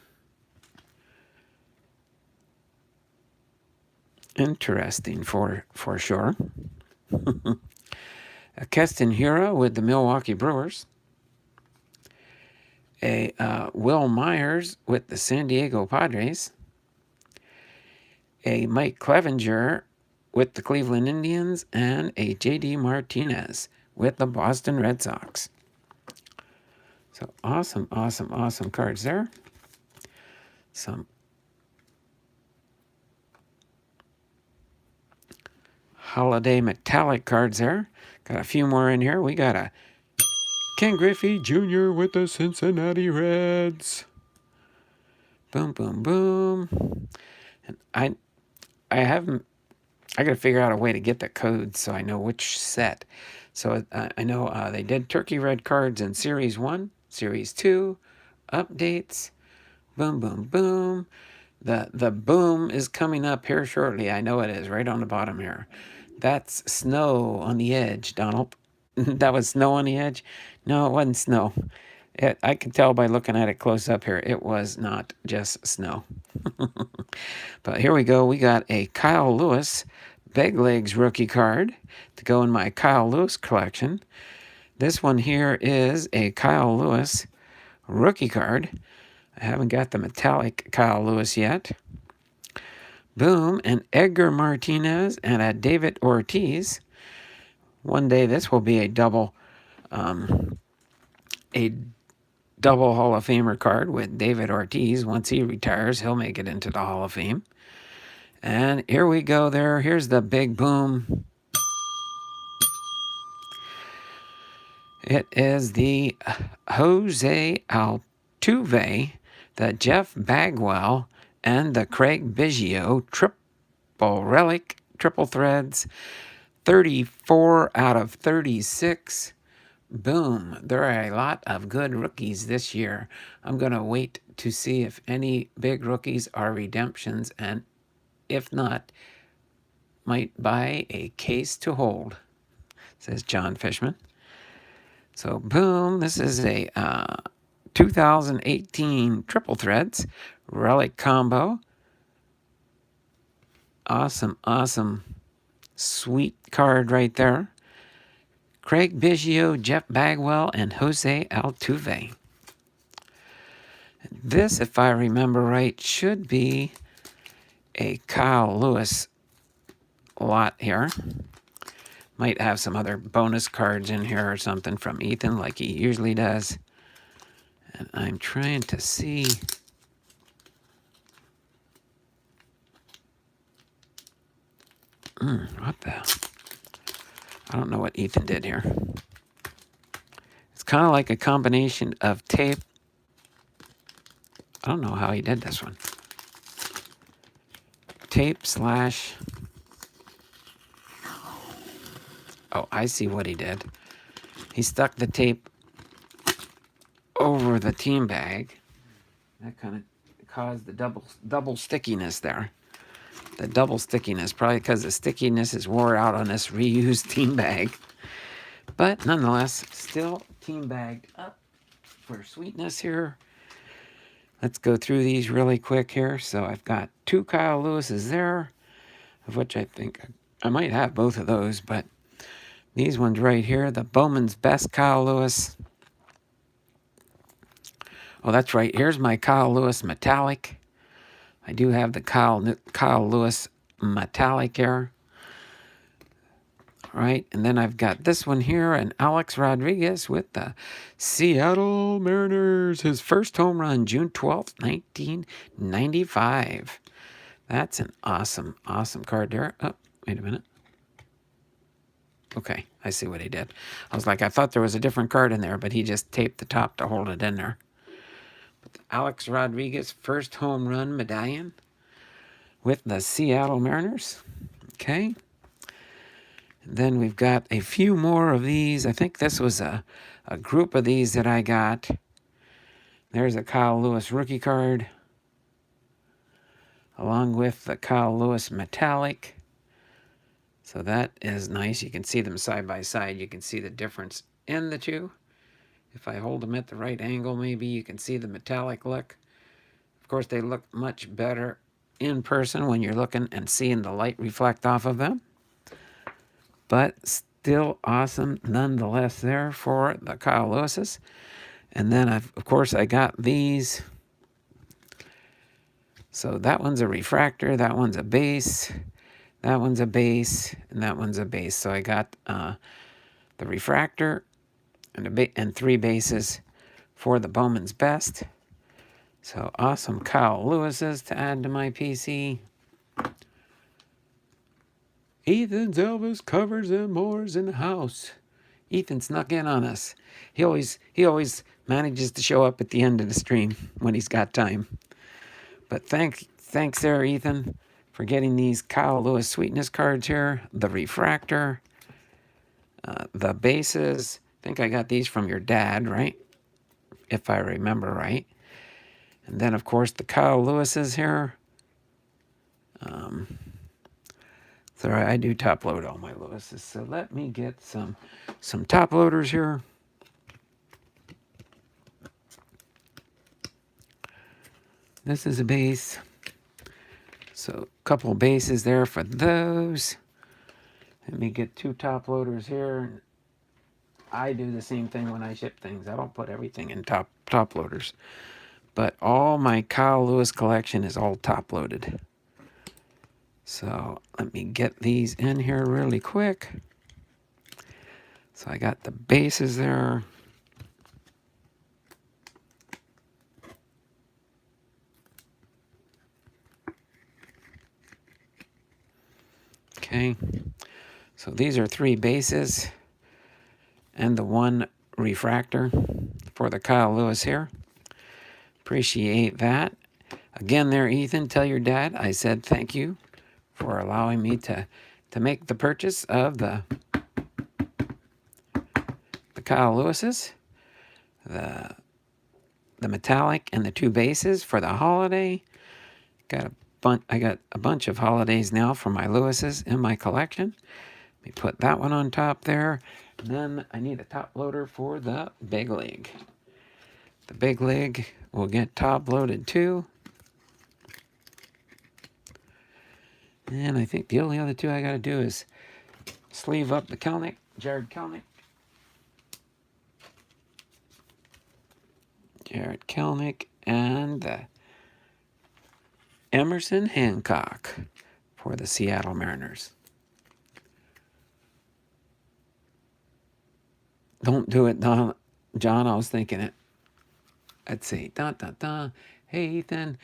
Interesting for sure. A Keston Hiura with the Milwaukee Brewers. A Will Myers with the San Diego Padres. A Mike Clevenger with the Cleveland Indians. And a J.D. Martinez with the Boston Red Sox. So awesome, awesome, awesome cards there. Some holiday metallic cards there. Got a few more in here. We got a Ken Griffey Jr. with the Cincinnati Reds. Boom, boom, boom. And I got to figure out a way to get the codes so I know which set. So I know they did Turkey Red cards in Series 1, Series 2, updates. Boom, boom, boom. The boom is coming up here shortly. I know it is, right on the bottom here. That's snow on the edge, Donald. That was snow on the edge? No, it wasn't snow. I could tell by looking at it close up here. It was not just snow. But here we go. We got a Kyle Lewis Big Legs rookie card to go in my Kyle Lewis collection. This one here is a Kyle Lewis rookie card. I haven't got the metallic Kyle Lewis yet. Boom, an Edgar Martinez and a David Ortiz. One day this will be a double Hall of Famer card with David Ortiz. Once he retires, he'll make it into the Hall of Fame. And here we go there. Here's the big boom. It is the Jose Altuve, the Jeff Bagwell, and the Craig Biggio triple relic, triple threads, 34 out of 36. Boom. There are a lot of good rookies this year. I'm going to wait to see if any big rookies are redemptions, and if not, might buy a case to hold. says John Fishman. So boom, this is a 2018 Triple Threads Relic Combo. Awesome, sweet card right there. Craig Biggio, Jeff Bagwell, and Jose Altuve. This, if I remember right, should be a Kyle Lewis lot here. Might have some other bonus cards in here or something from Ethan like he usually does. And I'm trying to see. What the? I don't know what Ethan did here. It's kind of like a combination of tape. I don't know how he did this one. Tape slash... Oh, I see what he did. He stuck the tape over the team bag. That kind of caused the double stickiness there. The double stickiness, probably because the stickiness is wore out on this reused team bag. But nonetheless, still team bagged up for sweetness here. Let's go through these really quick here. So I've got 2 Kyle Lewis's there, of which I think I might have both of those, but these ones right here, the Bowman's Best Kyle Lewis. Oh, that's right. Here's my Kyle Lewis Metallic. I do have the Kyle Lewis Metallic here. All right, and then I've got this one here, and Alex Rodriguez with the Seattle Mariners. His first home run, June 12th, 1995. That's an awesome card there. Oh, wait a minute. Okay, I see what he did. I was like, I thought there was a different card in there, but he just taped the top to hold it in there. Alex Rodriguez, first home run medallion with the Seattle Mariners. Okay. And then we've got a few more of these. I think this was a group of these that I got. There's a Kyle Lewis rookie card, along with the Kyle Lewis Metallic. So that is nice. You can see them side by side. You can see the difference in the two. If I hold them at the right angle, maybe you can see the metallic look. Of course, they look much better in person when you're looking and seeing the light reflect off of them. But still awesome nonetheless there for the Kyle Lewis's. And then, of course, I got these. So that one's a refractor, that one's a base, that one's a base, and that one's a base. So I got the refractor and 3 bases for the Bowman's Best. So awesome Kyle Lewis's to add to my PC. Ethan's Elvis covers and more's in the house. Ethan snuck in on us. He always manages to show up at the end of the stream when he's got time. But thanks there, Ethan, for getting these Kyle Lewis sweetness cards here. The refractor, the bases. I think I got these from your dad, right? If I remember right. And then, of course, the Kyle Lewis's here. Sorry, I do top load all my Lewis's. So let me get some top loaders here. This is a base. So a couple bases there for those. Let me get 2 top loaders here. I do the same thing when I ship things. I don't put everything in top loaders. But all my Kyle Lewis collection is all top loaded. So let me get these in here really quick. So I got the bases there. Okay. So these are 3 bases and the 1 refractor for the Kyle Lewis here. Appreciate that. Again there, Ethan, tell your dad I said thank you for allowing me to make the purchase of the Kyle Lewis's, the metallic, and the 2 bases for the holiday. I got a bunch of holidays now for my Lewis's in my collection. me put that one on top there. And then I need a top loader for the big league. The big league will get top loaded too. And I think the only other two I got to do is sleeve up the Jared Kelnick. And the Emerson Hancock for the Seattle Mariners. Don't do it, John. I was thinking it. Let's see. Hey, Ethan.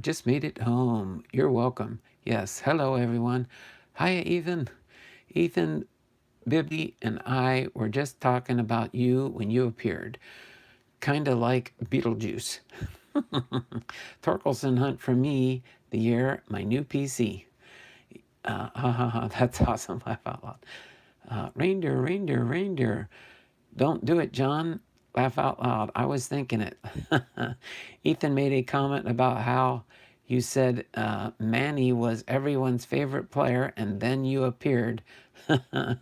Just made it home. You're welcome. Yes. Hello, everyone. Hi, Ethan. Ethan, Bibby, and I were just talking about you when you appeared. Kind of like Beetlejuice. Torkelson hunt for me the year my new PC. That's awesome. Laugh out loud. Reindeer. Don't do it, John. Laugh out loud. I was thinking it. Ethan made a comment about how you said Manny was everyone's favorite player, and then you appeared. I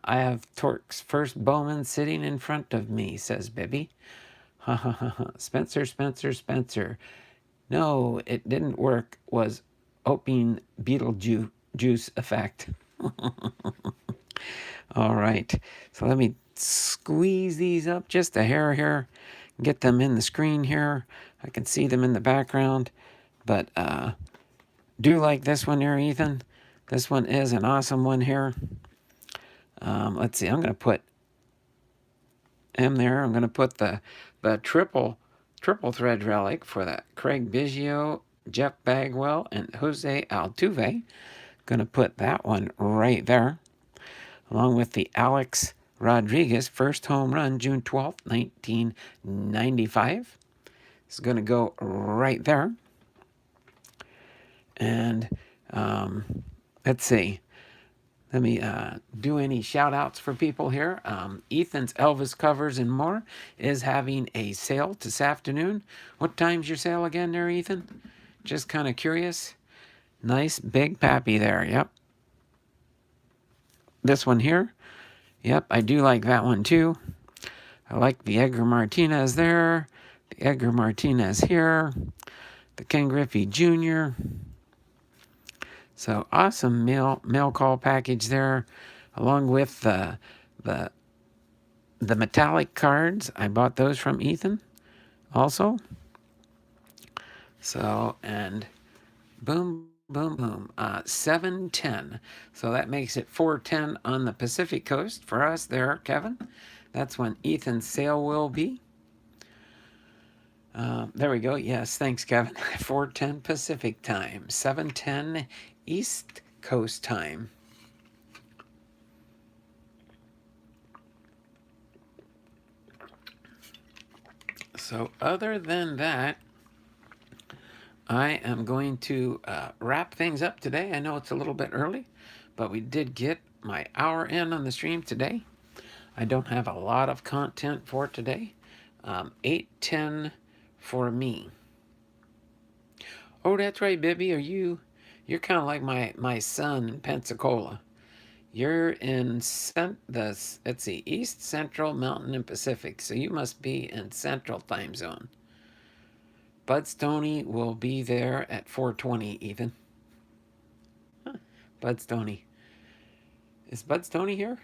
have Torque's first Bowman sitting in front of me, says Bibby. Spencer. No, it didn't work. Was hoping Beetlejuice effect. All right. So let me squeeze these up just a hair here. Get them in the screen here. I can see them in the background. But do like this one here, Ethan. This one is an awesome one here. Let's see. I'm going to put M there. I'm going to put the triple thread relic for that Craig Biggio, Jeff Bagwell, and Jose Altuve. Going to put that one right there, along with the Alex Rodriguez first home run, June 12th, 1995. It's going to go right there. And let's see. Let me do any shout outs for people here. Ethan's Elvis Covers and More is having a sale this afternoon. What time's your sale again there, Ethan? Just kind of curious. Nice big pappy there. Yep. This one here. Yep, I do like that one too. I like the Edgar Martinez there. The Edgar Martinez here. The Ken Griffey Jr. So awesome mail call package there, along with the metallic cards. I bought those from Ethan also. So, and boom, 710. So that makes it 410 on the Pacific Coast for us there, Kevin. That's when Ethan's sale will be. There we go. Yes, thanks, Kevin. 410 Pacific time, 710 East Coast time. So other than that, I am going to wrap things up today. I know it's a little bit early, but we did get my hour in on the stream today. I don't have a lot of content for today. 8:10 for me. Oh, that's right, Bibby. You're kind of like my son in Pensacola. You're in let's see, East, Central, Mountain, and Pacific. So you must be in Central time zone. Bud Stoney will be there at 4:20, Ethan. Huh. Bud Stoney. Is Bud Stoney here?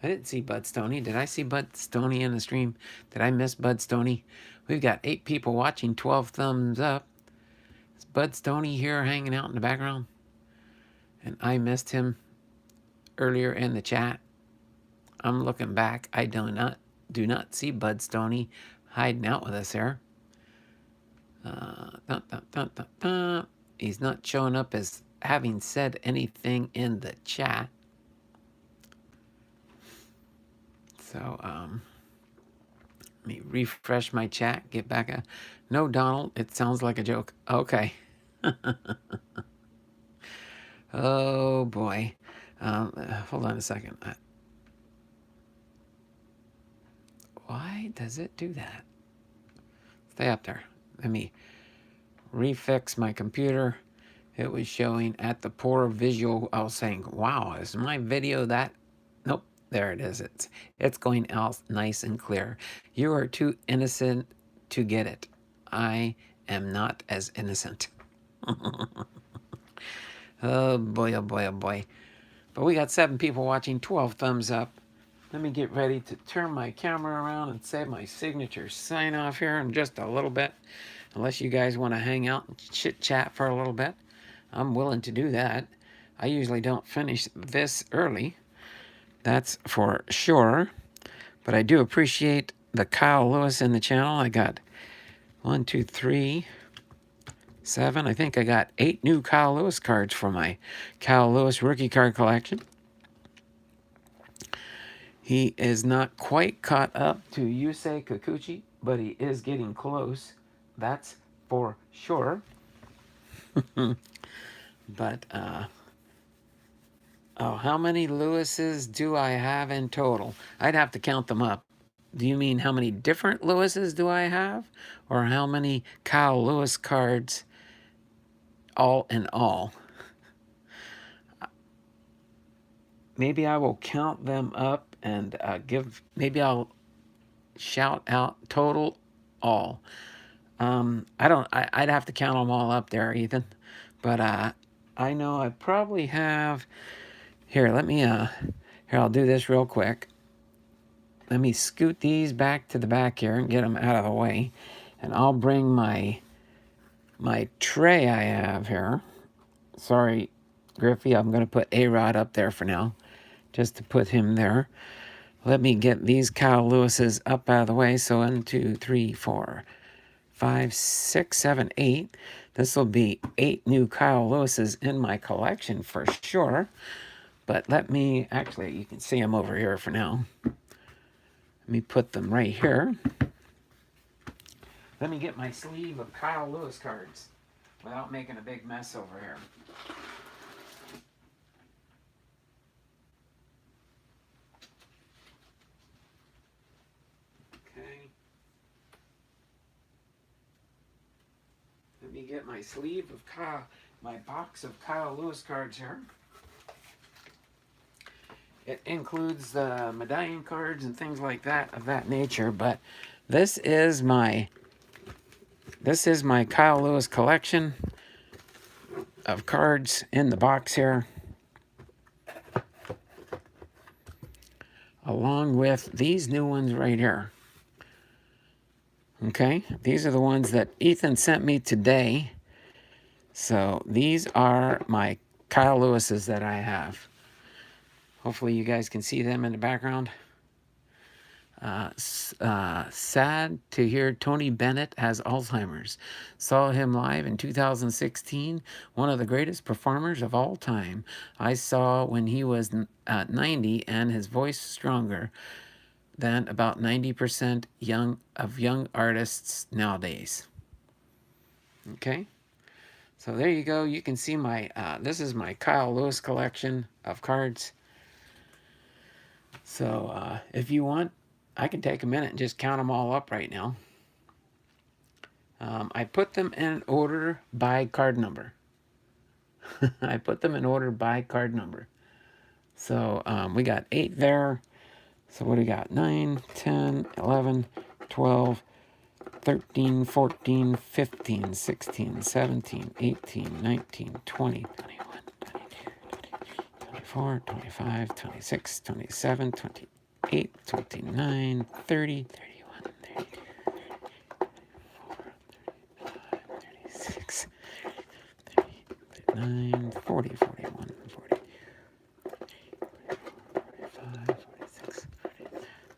I didn't see Bud Stoney. Did I see Bud Stoney in the stream? Did I miss Bud Stoney? We've got 8 people watching, 12 thumbs up. Is Bud Stoney here hanging out in the background? And I missed him earlier in the chat. I'm looking back. I do not see Bud Stoney hiding out with us there. He's not showing up as having said anything in the chat. So, let me refresh my chat, get back. No, Donald, it sounds like a joke. Okay. Oh, boy. Hold on a second. Why does it do that? Stay up there. Let me refix my computer. it was showing at the poor visual. I was saying, wow, is my video that? Nope, there it is. It's going out nice and clear. You are too innocent to get it. I am not as innocent. Oh boy, oh boy, oh boy. But we got 7 people watching, 12 thumbs up. Let me get ready to turn my camera around and say my signature sign off here in just a little bit. Unless you guys want to hang out and chit chat for a little bit, I'm willing to do that. I usually don't finish this early, that's for sure. But I do appreciate the Kyle Lewis in the channel. I got 1, 2, 3, 7. I think I got 8 new Kyle Lewis cards for my Kyle Lewis rookie card collection. He is not quite caught up to Yusei Kikuchi, but he is getting close. That's for sure. But, oh, how many Lewises do I have in total? I'd have to count them up. Do you mean how many different Lewises do I have? Or how many Kyle Lewis cards all in all? Maybe I will count them up and maybe I'll shout out total all. I'd have to count them all up there, Ethan. But I know I probably have, here, I'll do this real quick. Let me scoot these back to the back here and get them out of the way. And I'll bring my tray I have here. Sorry, Griffey, I'm going to put A-Rod up there for now, just to put him there. Let me get these Kyle Lewises up out of the way. So 1, 2, 3, 4, 5, 6, 7, 8. This will be 8 new Kyle Lewises in my collection for sure. But let me, actually, you can see them over here for now. Let me put them right here. Let me get my sleeve of Kyle Lewis cards without making a big mess over here. Okay. Let me get my sleeve of my box of Kyle Lewis cards here. It includes the medallion cards and things like that of that nature, but this is my Kyle Lewis collection of cards in the box here, along with these new ones right here. Okay, these are the ones that Ethan sent me today. So these are my Kyle Lewises that I have. Hopefully you guys can see them in the background. Sad to hear Tony Bennett has Alzheimer's. Saw him live in 2016, one of the greatest performers of all time. I saw when he was 90 and his voice stronger than about 90% young artists nowadays. Okay, so there you go. You can see my, this is my Kyle Lewis collection of cards. So if you want, I can take a minute and just count them all up right now. I put them in order by card number. I put them in order by card number. So we got 8 there. So what do we got? 9, 10, 11, 12, 13, 14, 15, 16, 17, 18, 19, 20, 21, 22, 23, 24, 25, 26, 27, 28, 29, 30, 31, 32, 34, 36, 39, 40, 41, 40, 45, 46, 40, 39,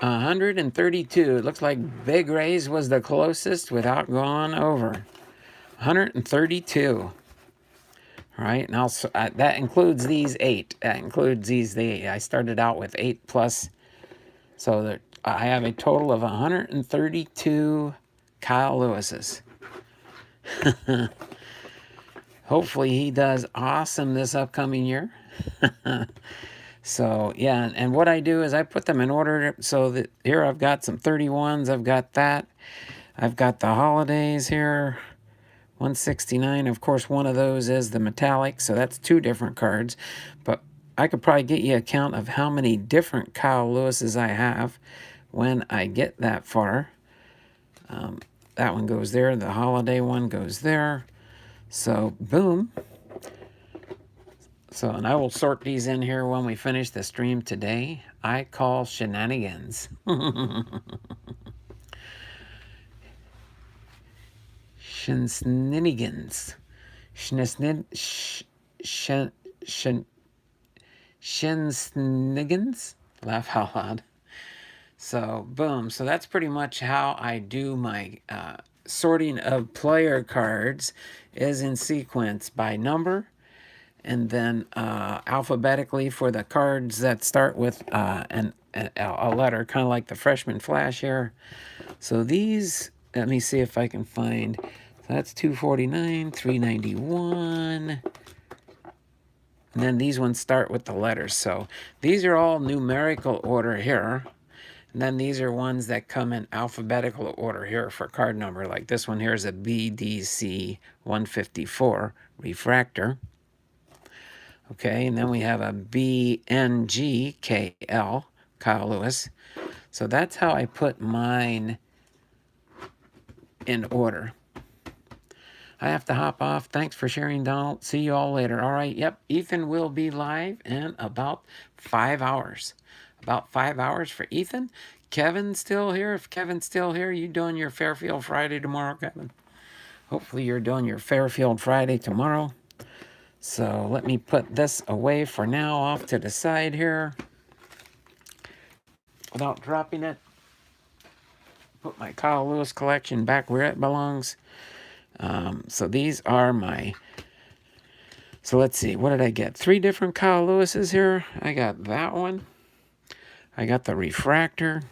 132. It looks like Big Ray's was the closest without going over. 132. All right, now that includes these 8. That includes these. I started out with 8 plus, so that I have a total of 132 Kyle Lewis's. Hopefully he does awesome this upcoming year. So yeah, and what I do is I put them in order so that here I've got some 31s. I've got that. I've got the holidays here. 169. Of course, one of those is the metallic, so that's 2 different cards. But I could probably get you a count of how many different Kyle Lewis's I have when I get that far. That one goes there. The holiday one goes there. So, boom. So, and I will sort these in here when we finish the stream today. I call shenanigans. Shenanigans. Shenanigans? Laugh out loud. So, boom. So that's pretty much how I do my sorting of player cards, is in sequence by number, and then alphabetically for the cards that start with a letter, kind of like the freshman flash here. So these, let me see if I can find, so that's 249, 391, and then these ones start with the letters. So these are all numerical order here. And then these are ones that come in alphabetical order here for card number. Like this one here is a BDC 154 refractor. Okay, and then we have a BNGKL, Kyle Lewis. So that's how I put mine in order. I have to hop off. Thanks for sharing, Donald. See you all later. All right, yep, Ethan will be live in about 5 hours. About 5 hours for Ethan. Kevin's still here. If Kevin's still here, you doing your Fairfield Friday tomorrow, Kevin? Hopefully you're doing your Fairfield Friday tomorrow. So let me put this away for now, off to the side here, without dropping it. Put my Kyle Lewis collection back where it belongs. So these are my... So let's see, what did I get? 3 different Kyle Lewis's here. I got that one. I got the refractor.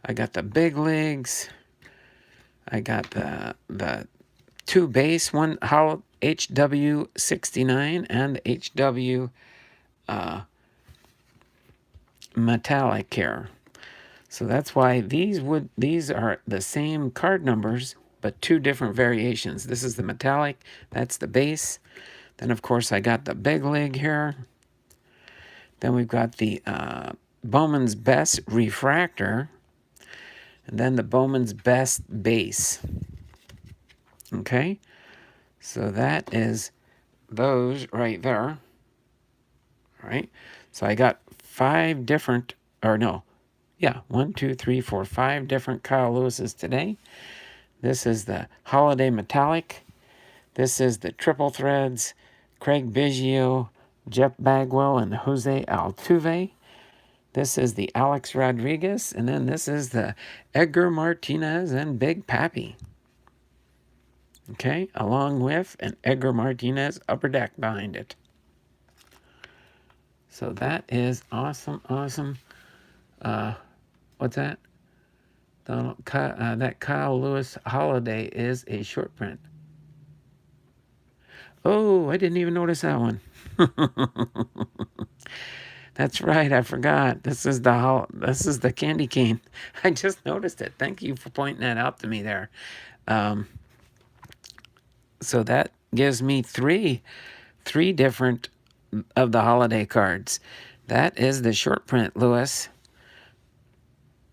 I got the big leagues. I got the 2 base, one HW69 and HW metallic here. So that's why these are the same card numbers, but 2 different variations. This is the metallic, that's the base. Then of course I got the big league here. Then we've got the Bowman's Best refractor, and then the Bowman's Best base. Okay, so that is those right there. All right, so I got 5 different, or no, yeah, 1, 2, 3, 4, 5 different Kyle Lewis's today. This is the Holiday Metallic. This is the Triple Threads, Craig Biggio, Jeff Bagwell, and Jose Altuve. This is the Alex Rodriguez, and then this is the Edgar Martinez and Big Pappy. Okay, along with an Edgar Martinez upper deck behind it. So that is awesome, awesome. What's that? Donald, that Kyle Lewis holiday is a short print. Oh, I didn't even notice that one. That's right, I forgot. This is the candy cane. I just noticed it. Thank you for pointing that out to me there. So that gives me three different of the holiday cards. That is the short print, Lewis.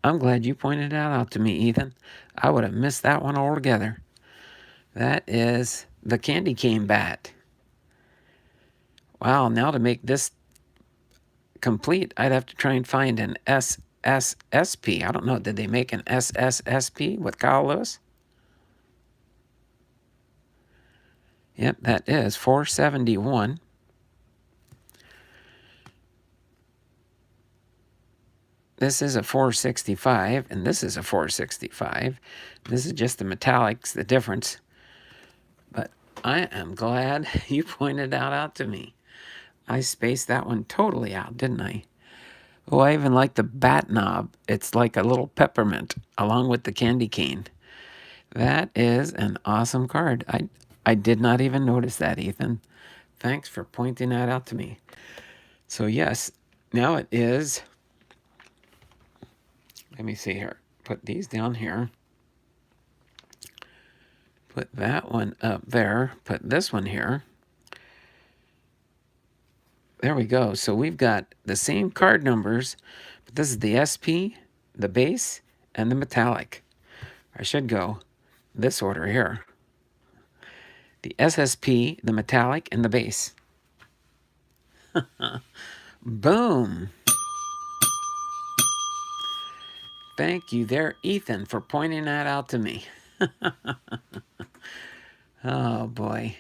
I'm glad you pointed that out to me, Ethan. I would have missed that one altogether. That is the candy cane bat. Wow, now to make this complete, I'd have to try and find an SSSP. I don't know, did they make an SSSP with Kyle Lewis? Yep, that is 471. this is a 465, and this is a 465. This is just the metallics, the difference. But I am glad you pointed that out to me. I spaced that one totally out, didn't I? Oh, I even like the bat knob. It's like a little peppermint along with the candy cane. That is an awesome card. I did not even notice that, Ethan. Thanks for pointing that out to me. So yes, now it is, let me see here. Put these down here. Put that one up there. Put this one here. There we go. So we've got the same card numbers, but this is the SP, the base, and the metallic. I should go this order here. The SSP, the metallic, and the base. Boom. Thank you there, Ethan, for pointing that out to me. Oh, boy.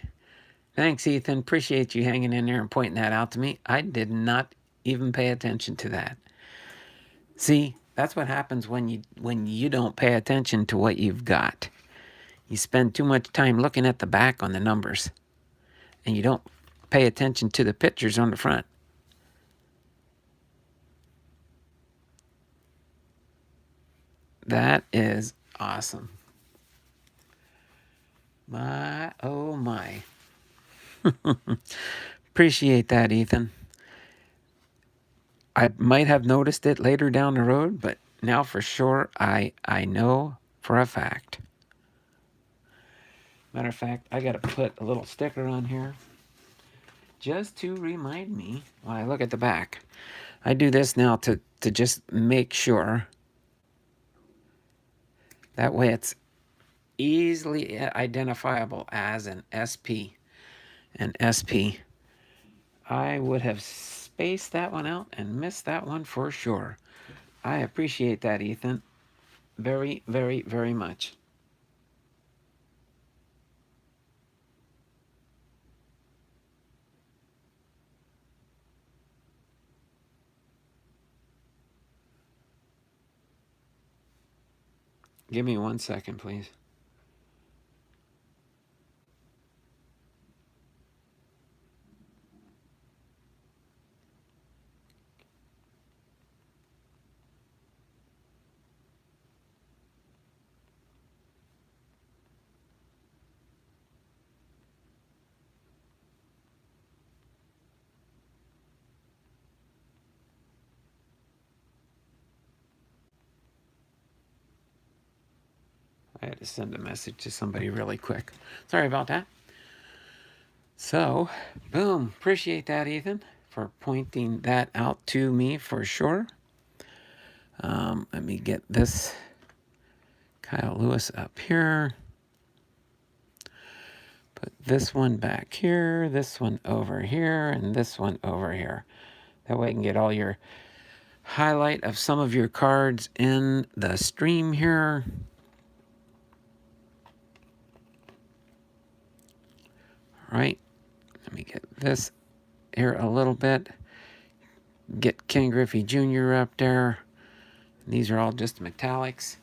Thanks, Ethan. Appreciate you hanging in there and pointing that out to me. I did not even pay attention to that. See, that's what happens when you don't pay attention to what you've got. You spend too much time looking at the back on the numbers, and you don't pay attention to the pictures on the front. That is awesome. My, oh my. Appreciate that, Ethan. I might have noticed it later down the road, but now for sure, I know for a fact. Matter of fact, I got to put a little sticker on here just to remind me when I look at the back. I do this now to just make sure. That way it's easily identifiable as an SP. An SP. I would have spaced that one out and missed that one for sure. I appreciate that, Ethan. Very, very, very much. Give me 1 second, please. I had to send a message to somebody really quick. Sorry about that. So, boom. Appreciate that, Ethan, for pointing that out to me for sure. Let me get this Kyle Lewis up here. Put this one back here, this one over here, and this one over here. That way I can get all your highlight of some of your cards in the stream here. All right. Let me get this here a little bit. Get Ken Griffey Jr. up there. These are all just metallics.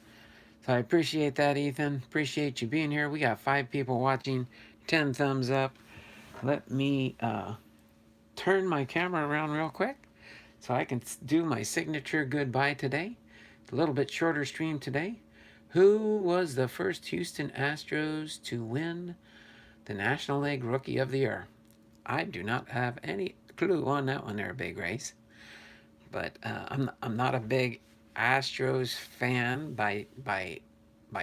So I appreciate that, Ethan. Appreciate you being here. We got 5 people watching. 10 thumbs up. Let me turn my camera around real quick so I can do my signature goodbye today. A little bit shorter stream today. Who was the first Houston Astros to win the National League Rookie of the Year? I do not have any clue on that one there, Big Race. But I'm not a big Astros fan by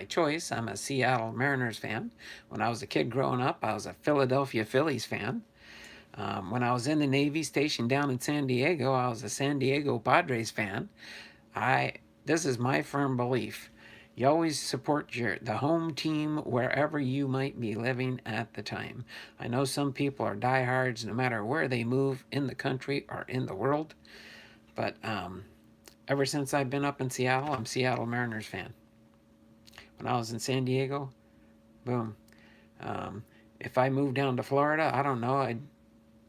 choice. I'm a Seattle Mariners fan. When I was a kid growing up, I was a Philadelphia Phillies fan. When I was in the Navy stationed down in San Diego, I was a San Diego Padres fan. This is my firm belief. You always support the home team wherever you might be living at the time. I know some people are diehards no matter where they move in the country or in the world. But ever since I've been up in Seattle, I'm a Seattle Mariners fan. When I was in San Diego, boom. If I moved down to Florida, I don't know. I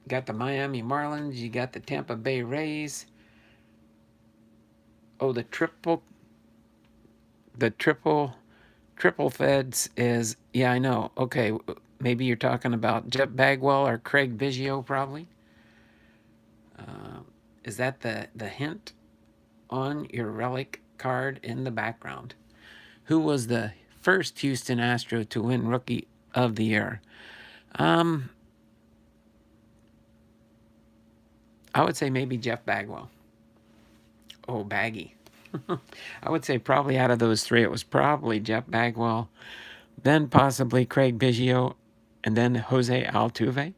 got the Miami Marlins. You got the Tampa Bay Rays. Oh, the triple feds is, yeah, I know. Okay, maybe you're talking about Jeff Bagwell or Craig Biggio, probably. Is that the hint on your relic card in the background? Who was the first Houston Astro to win Rookie of the Year? I would say maybe Jeff Bagwell. Oh, Baggy. I would say probably out of those three, it was probably Jeff Bagwell, then possibly Craig Biggio, and then Jose Altuve.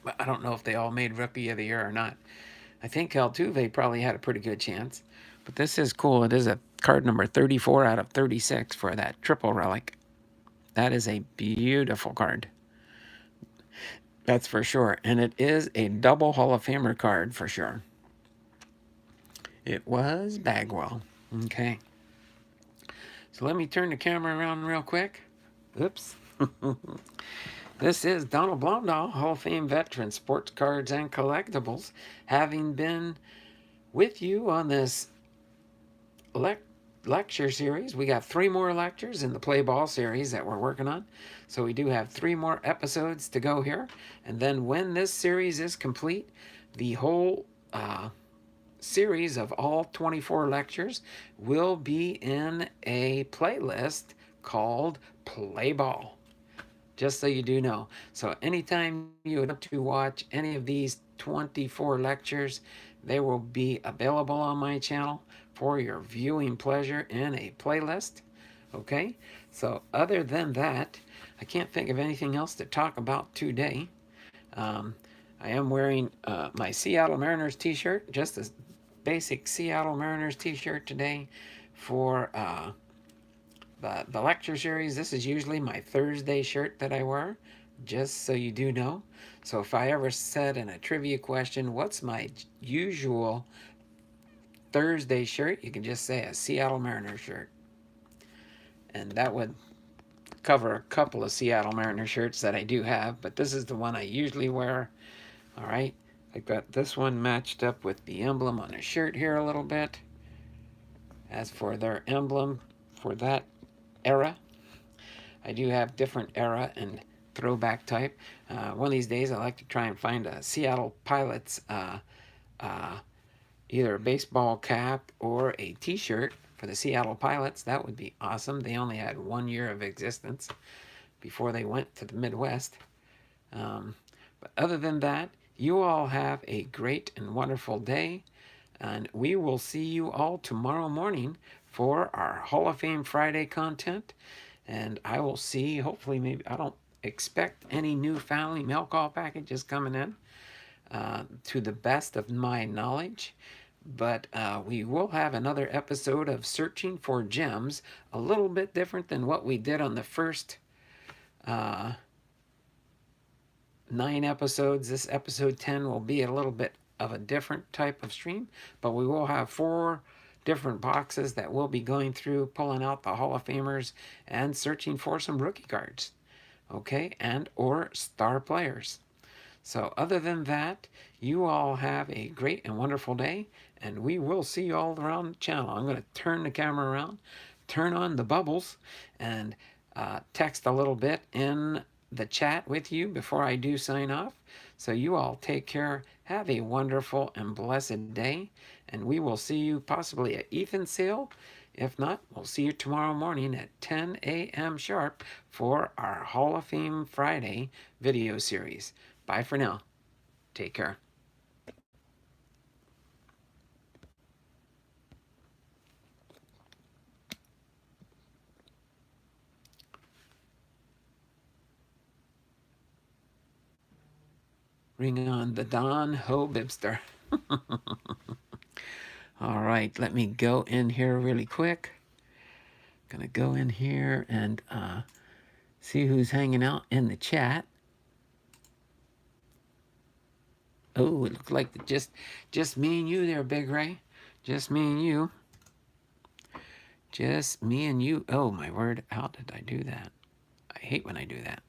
But I don't know if they all made Rookie of the Year or not. I think Altuve probably had a pretty good chance. But this is cool. It is a card number 34 out of 36 for that triple relic. That is a beautiful card. That's for sure. And it is a double Hall of Famer card for sure. It was Bagwell. Okay. So let me turn the camera around real quick. Oops. This is Donald Blomdahl, Hall of Fame veteran, sports cards and collectibles, having been with you on this lecture series. We got 3 more lectures in the Play Ball series that we're working on. So we do have 3 more episodes to go here. And then when this series is complete, the whole series of all 24 lectures will be in a playlist called Play Ball. Just so you do know. So anytime you want to watch any of these 24 lectures, they will be available on my channel for your viewing pleasure in a playlist. Okay? So other than that, I can't think of anything else to talk about today. I am wearing my Seattle Mariners t-shirt, just a basic Seattle Mariners t-shirt today for the lecture series. This is usually my Thursday shirt that I wear, just so you do know. So if I ever said in a trivia question, what's my usual Thursday shirt, you can just say a Seattle Mariners shirt. And that would cover a couple of Seattle Mariners shirts that I do have, but this is the one I usually wear. All right, I got this one matched up with the emblem on the shirt here a little bit. As for their emblem for that era, I do have different era and throwback type. One of these days I like to try and find a Seattle Pilots either a baseball cap or a t-shirt for the Seattle Pilots. That would be awesome. They only had 1 year of existence before they went to the Midwest. But other than that, you all have a great and wonderful day, and we will see you all tomorrow morning for our Hall of Fame Friday content. And I will see, hopefully, maybe, I don't expect any new family mail call packages coming in, to the best of my knowledge. But we will have another episode of Searching for Gems, a little bit different than what we did on the first 9 episodes. This episode 10 will be a little bit of a different type of stream, but we will have 4 different boxes that we'll be going through, pulling out the Hall of Famers and searching for some rookie cards, okay, and or star players. So other than that, you all have a great and wonderful day, and we will see you all around the channel. I'm going to turn the camera around, turn on the bubbles, and text a little bit in the chat with you before I do sign off. So you all take care, have a wonderful and blessed day, and we will see you possibly at Ethan's sale. If not, we'll see you tomorrow morning at 10 a.m. sharp for our Hall of Fame Friday video series. Bye for now. Take care. Ring on the Don Ho Bibster. All right, let me go in here really quick. Gonna go in here and see who's hanging out in the chat. Oh, it looks like just me and you there, Big Ray. Just me and you. Just me and you. Oh, my word. How did I do that? I hate when I do that.